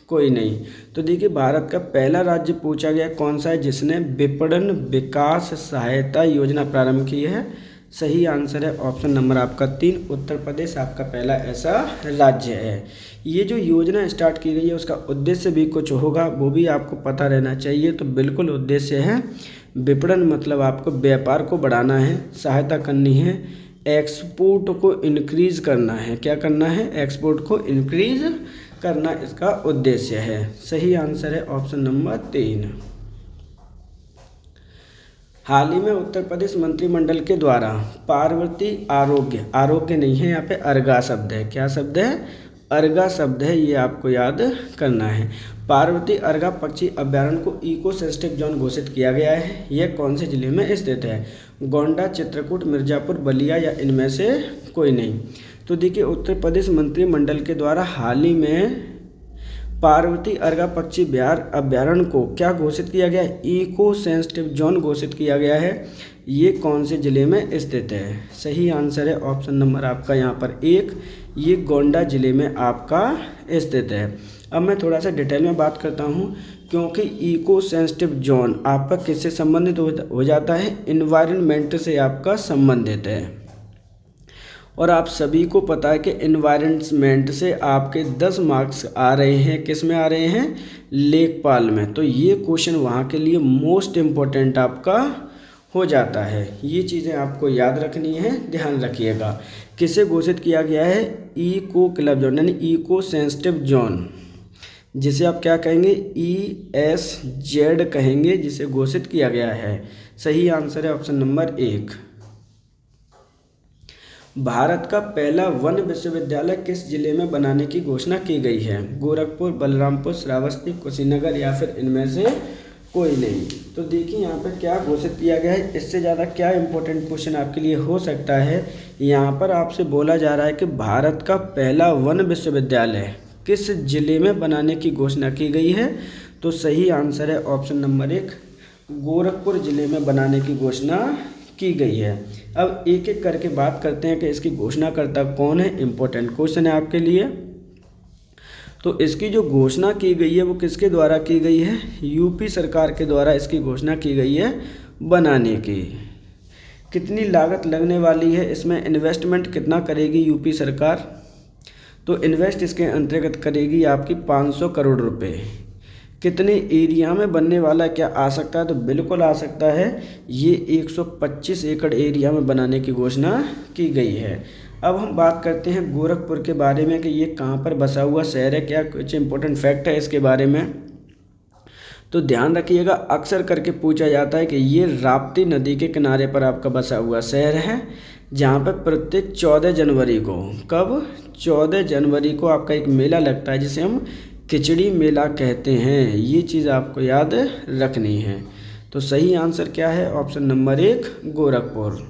कोई नहीं। तो देखिए भारत का पहला राज्य पूछा गया कौन सा है जिसने विपणन विकास सहायता योजना प्रारंभ की है? सही आंसर है ऑप्शन नंबर आपका 3, उत्तर प्रदेश आपका पहला ऐसा राज्य है। ये जो योजना स्टार्ट की गई है उसका उद्देश्य भी कुछ होगा, वो भी आपको पता रहना चाहिए। तो बिल्कुल उद्देश्य है विपणन, मतलब आपको व्यापार को बढ़ाना है, सहायता करनी है, एक्सपोर्ट को इंक्रीज करना है। क्या करना है? एक्सपोर्ट को इंक्रीज करना इसका उद्देश्य है। सही आंसर है ऑप्शन नंबर 3। हाल ही में उत्तर प्रदेश मंत्रिमंडल के द्वारा पार्वती आरोग्य नहीं है, यहाँ पे अर्गा शब्द है। क्या शब्द है? अर्गा शब्द है, ये आपको याद करना है। पार्वती अर्गा पक्षी अभ्यारण्य को इको सेंसिटिव जोन घोषित किया गया है। यह कौन से जिले में स्थित है? गोंडा, चित्रकूट, मिर्जापुर, बलिया या इनमें से कोई नहीं। तो देखिए उत्तर प्रदेश मंत्रिमंडल के द्वारा हाल ही में पार्वती अर्गा पक्षी अभ्यारण्य को क्या घोषित किया गया है? इको सेंसिटिव जोन घोषित किया गया है। ये कौन से ज़िले में स्थित है? सही आंसर है ऑप्शन नंबर आपका यहाँ पर 1, ये गोंडा ज़िले में आपका स्थित है। अब मैं थोड़ा सा डिटेल में बात करता हूँ, क्योंकि इको सेंसिटिव जोन आपका किससे संबंधित हो जाता है? इन्वायरमेंट से आपका संबंधित है। और आप सभी को पता है कि इन्वायरमेंट से आपके 10 मार्क्स आ रहे हैं, किस में आ रहे हैं? लेखपाल में। तो ये क्वेश्चन वहाँ के लिए मोस्ट इम्पोर्टेंट आपका हो जाता है। ये चीज़ें आपको याद रखनी है, ध्यान रखिएगा। किसे घोषित किया गया है? इको क्लब जोन यानी इको सेंसिटिव जोन, जिसे आप क्या कहेंगे? ESZ कहेंगे, जिसे घोषित किया गया है। सही आंसर है ऑप्शन नंबर 1। भारत का पहला वन विश्वविद्यालय किस जिले में बनाने की घोषणा की गई है? गोरखपुर, बलरामपुर, श्रावस्ती, कुशीनगर या फिर इनमें से कोई नहीं। तो देखिए यहाँ पर क्या घोषित किया गया है, इससे ज़्यादा क्या इंपॉर्टेंट क्वेश्चन आपके लिए हो सकता है। यहाँ पर आपसे बोला जा रहा है कि भारत का पहला वन विश्वविद्यालय किस जिले में बनाने की घोषणा की गई है? तो सही आंसर है ऑप्शन नंबर 1, गोरखपुर जिले में बनाने की घोषणा की गई है। अब एक एक करके बात करते हैं कि इसकी घोषणाकर्ता कौन है। इम्पोर्टेंट क्वेश्चन है आपके लिए। तो इसकी जो घोषणा की गई है वो किसके द्वारा की गई है? यूपी सरकार के द्वारा इसकी घोषणा की गई है बनाने की। कितनी लागत लगने वाली है इसमें? इन्वेस्टमेंट कितना करेगी यूपी सरकार? तो इन्वेस्ट इसके अंतर्गत करेगी आपकी 500 करोड़ रुपए। कितने एरिया में बनने वाला, क्या आ सकता है? तो बिल्कुल आ सकता है। ये 125 एकड़ एरिया में बनाने की घोषणा की गई है। अब हम बात करते हैं गोरखपुर के बारे में कि ये कहाँ पर बसा हुआ शहर है, क्या कुछ इंपॉर्टेंट फैक्ट है इसके बारे में। तो ध्यान रखिएगा, अक्सर करके पूछा जाता है कि ये राप्ती नदी के किनारे पर आपका बसा हुआ शहर है, जहाँ पर प्रत्येक 14 जनवरी को, कब? 14 जनवरी को आपका एक मेला लगता है जिसे हम खिचड़ी मेला कहते हैं। ये चीज़ आपको याद रखनी है। तो सही आंसर क्या है? Option number 1, Gorakhpur.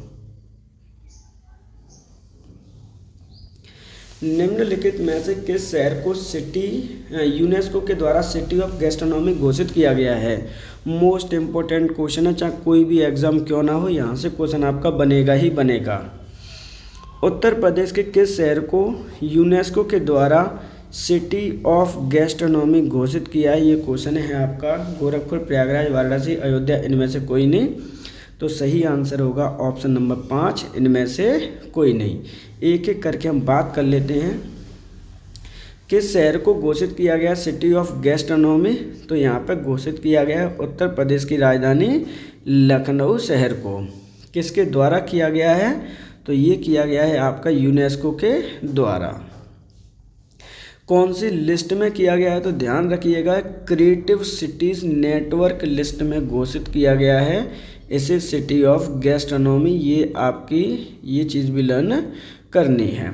निम्नलिखित में से किस शहर को यूनेस्को के द्वारा सिटी ऑफ गैस्ट्रोनॉमी घोषित किया गया है? मोस्ट इम्पोर्टेंट क्वेश्चन है, चाहे कोई भी एग्जाम क्यों ना हो, यहाँ से क्वेश्चन आपका बनेगा ही बनेगा। उत्तर प्रदेश के किस शहर को यूनेस्को के द्वारा सिटी ऑफ गैस्ट्रोनॉमी घोषित किया है? ये क्वेश्चन है आपका। गोरखपुर, प्रयागराज, वाराणसी, अयोध्या, इनमें से कोई नहीं। तो सही आंसर होगा ऑप्शन नंबर 5, इनमें से कोई नहीं। एक एक करके हम बात कर लेते हैं। किस शहर को घोषित किया गया सिटी ऑफ गैस्ट्रोनॉमी? तो यहाँ पर घोषित किया गया है उत्तर प्रदेश की राजधानी लखनऊ शहर को। किसके द्वारा किया गया है? तो ये किया गया है आपका यूनेस्को के द्वारा। कौन सी लिस्ट में किया गया है? तो ध्यान रखिएगा, क्रिएटिव सिटीज़ नेटवर्क लिस्ट में घोषित किया गया है इसे सिटी ऑफ गैस्ट्रोनॉमी। ये आपकी ये चीज़ भी लर्न करनी है।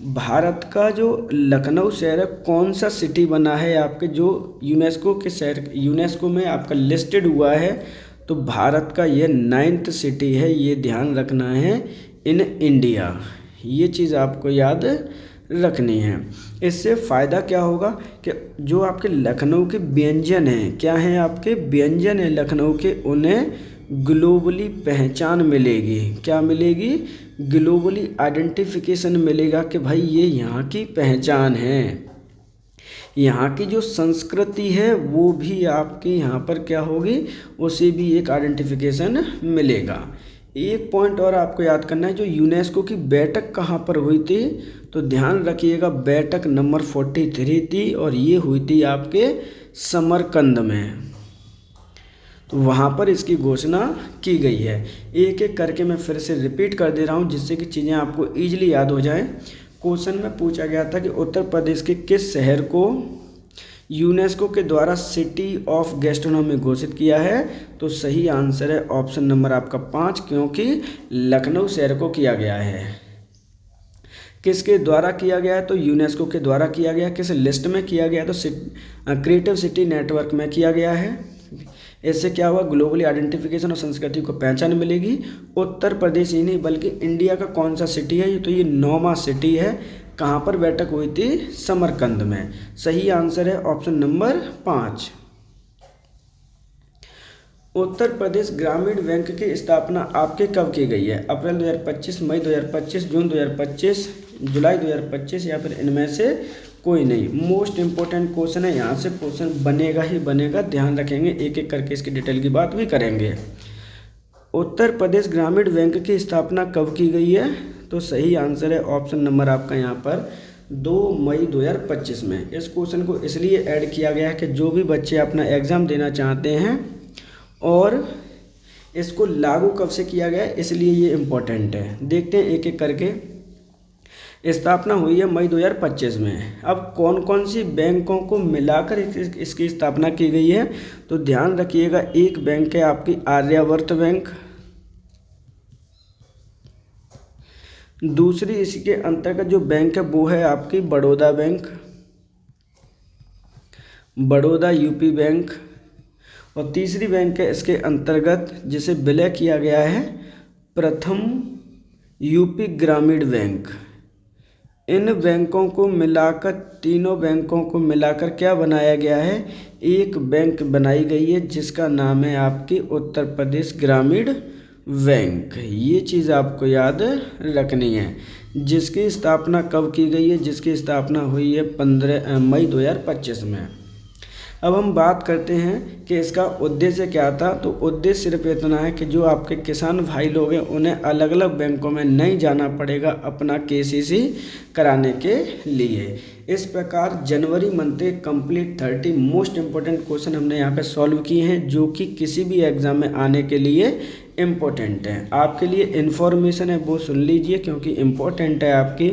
भारत का जो लखनऊ शहर है, कौन सा सिटी बना है आपके जो यूनेस्को के शहर, यूनेस्को में आपका लिस्टेड हुआ है? तो भारत का ये 9th सिटी है, ये ध्यान रखना है, इन इंडिया। ये चीज़ आपको याद रखनी है। इससे फ़ायदा क्या होगा कि जो आपके लखनऊ के व्यंजन हैं, क्या हैं आपके व्यंजन हैं लखनऊ के, उन्हें ग्लोबली पहचान मिलेगी। क्या मिलेगी? ग्लोबली आइडेंटिफिकेशन मिलेगा कि भाई ये यहाँ की पहचान है। यहाँ की जो संस्कृति है वो भी आपकी यहाँ पर क्या होगी, उसे भी एक आइडेंटिफिकेशन मिलेगा। एक पॉइंट और आपको याद करना है, जो यूनेस्को की बैठक कहाँ पर हुई थी? तो ध्यान रखिएगा, बैठक नंबर 43 थी और ये हुई थी आपके समरकंद में। तो वहाँ पर इसकी घोषणा की गई है। एक एक करके मैं फिर से रिपीट कर दे रहा हूँ जिससे कि चीज़ें आपको ईजिली याद हो जाएं। क्वेश्चन में पूछा गया था कि उत्तर प्रदेश के किस शहर को यूनेस्को के द्वारा सिटी ऑफ गैस्ट्रोनॉमी घोषित किया है? तो सही आंसर है ऑप्शन नंबर आपका 5, क्योंकि लखनऊ शहर को किया गया है। किसके द्वारा किया गया है? तो यूनेस्को के द्वारा किया गया। किस लिस्ट में किया गया? तो क्रिएटिव सिटी नेटवर्क में किया गया है। इससे क्या हुआ? ग्लोबली आइडेंटिफिकेशन और संस्कृति को पहचान मिलेगी। उत्तर प्रदेश ही नहीं बल्कि इंडिया का कौन सा सिटी है? तो ये 9वां सिटी है। कहाँ पर बैठक हुई थी? समरकंद में। सही आंसर है ऑप्शन नंबर 5। उत्तर प्रदेश ग्रामीण बैंक की स्थापना आपके कब की गई है? अप्रैल 2025, मई 2025, जून 2025, जुलाई 2025 या फिर इनमें से कोई नहीं। मोस्ट इंपॉर्टेंट क्वेश्चन है, यहाँ से क्वेश्चन बनेगा ही बनेगा, ध्यान रखेंगे, एक एक करके इसकी डिटेल की बात भी करेंगे। उत्तर प्रदेश ग्रामीण बैंक की स्थापना कब की गई है? तो सही आंसर है ऑप्शन नंबर आपका यहाँ पर 2 मई 2025 में। इस क्वेश्चन को इसलिए ऐड किया गया है कि जो भी बच्चे अपना एग्ज़ाम देना चाहते हैं और इसको लागू कब से किया गया है, इसलिए ये इम्पोर्टेंट है। देखते हैं एक एक करके। स्थापना हुई है मई 2025 में। अब कौन कौन सी बैंकों को मिलाकर इसकी स्थापना की गई है? तो ध्यान रखिएगा, एक बैंक है आपकी आर्यावर्त बैंक, दूसरी इसके अंतर्गत जो बैंक है वो है आपकी Baroda bank, Baroda UP bank, और तीसरी बैंक है इसके अंतर्गत जिसे विलय किया गया है प्रथम यूपी ग्रामीण बैंक। इन बैंकों को मिलाकर, तीनों बैंकों को मिलाकर क्या बनाया गया है? एक बैंक बनाई गई है जिसका नाम है आपकी उत्तर प्रदेश ग्रामीण बैंक। ये चीज़ आपको याद रखनी है। जिसकी स्थापना कब की गई है? जिसकी स्थापना हुई है 15 मई 2025 में। अब हम बात करते हैं कि इसका उद्देश्य क्या था। तो उद्देश्य सिर्फ इतना है कि जो आपके किसान भाई लोग हैं उन्हें अलग अलग बैंकों में नहीं जाना पड़ेगा अपना केसीसी कराने के लिए। इस प्रकार जनवरी मंथ के कंप्लीट 30 मोस्ट इंपॉर्टेंट क्वेश्चन हमने यहाँ पे सॉल्व किए हैं, जो कि किसी भी एग्ज़ाम में आने के लिए इम्पोर्टेंट है। आपके लिए इन्फॉर्मेशन है वो सुन लीजिए, क्योंकि इम्पोर्टेंट है आपकी,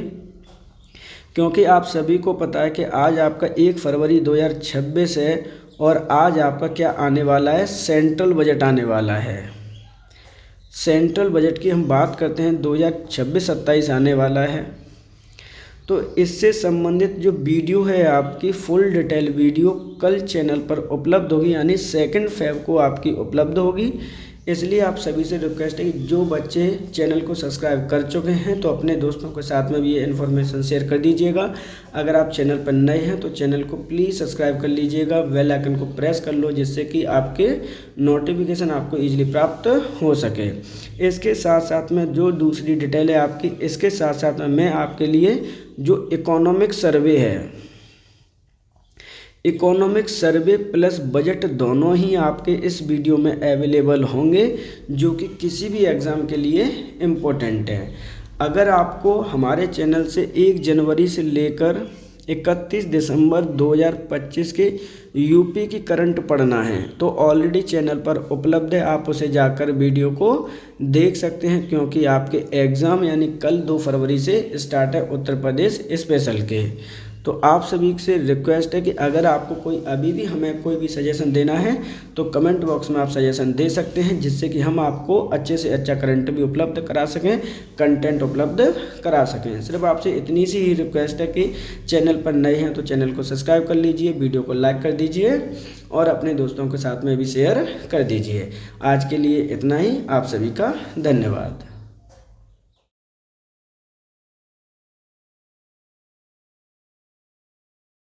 क्योंकि आप सभी को पता है कि आज आपका 1 फरवरी 2026 है और आज आपका क्या आने वाला है? सेंट्रल बजट आने वाला है। सेंट्रल बजट की हम बात करते हैं, 2026-27 आने वाला है। तो इससे संबंधित जो वीडियो है आपकी फुल डिटेल वीडियो कल चैनल पर उपलब्ध होगी, यानी 2 फेब को आपकी उपलब्ध होगी। इसलिए आप सभी से रिक्वेस्ट है कि जो बच्चे चैनल को सब्सक्राइब कर चुके हैं तो अपने दोस्तों के साथ में भी ये इन्फॉर्मेशन शेयर कर दीजिएगा। अगर आप चैनल पर नए हैं तो चैनल को प्लीज़ सब्सक्राइब कर लीजिएगा, बेल आइकन को प्रेस कर लो, जिससे कि आपके नोटिफिकेशन आपको ईजिली प्राप्त हो सके। इसके साथ साथ में जो दूसरी डिटेल है आपकी, इसके साथ साथ में मैं आपके लिए जो इकोनॉमिक सर्वे है, इकोनॉमिक सर्वे प्लस बजट दोनों ही आपके इस वीडियो में अवेलेबल होंगे, जो कि किसी भी एग्ज़ाम के लिए इम्पोर्टेंट है। अगर आपको हमारे चैनल से 1 जनवरी से लेकर 31 दिसंबर 2025 के यूपी की करंट पढ़ना है तो ऑलरेडी चैनल पर उपलब्ध है, आप उसे जाकर वीडियो को देख सकते हैं, क्योंकि आपके एग्ज़ाम यानी कल 2 फरवरी से स्टार्ट है उत्तर प्रदेश स्पेशल के। तो आप सभी से रिक्वेस्ट है कि अगर आपको कोई अभी भी हमें कोई भी सजेशन देना है तो कमेंट बॉक्स में आप सजेशन दे सकते हैं, जिससे कि हम आपको अच्छे से अच्छा करंट भी उपलब्ध करा सकें, कंटेंट उपलब्ध करा सकें। सिर्फ आपसे इतनी सी ही रिक्वेस्ट है कि चैनल पर नए हैं तो चैनल को सब्सक्राइब कर लीजिए, वीडियो को लाइक कर दीजिए और अपने दोस्तों के साथ में भी शेयर कर दीजिए। आज के लिए इतना ही, आप सभी का धन्यवाद।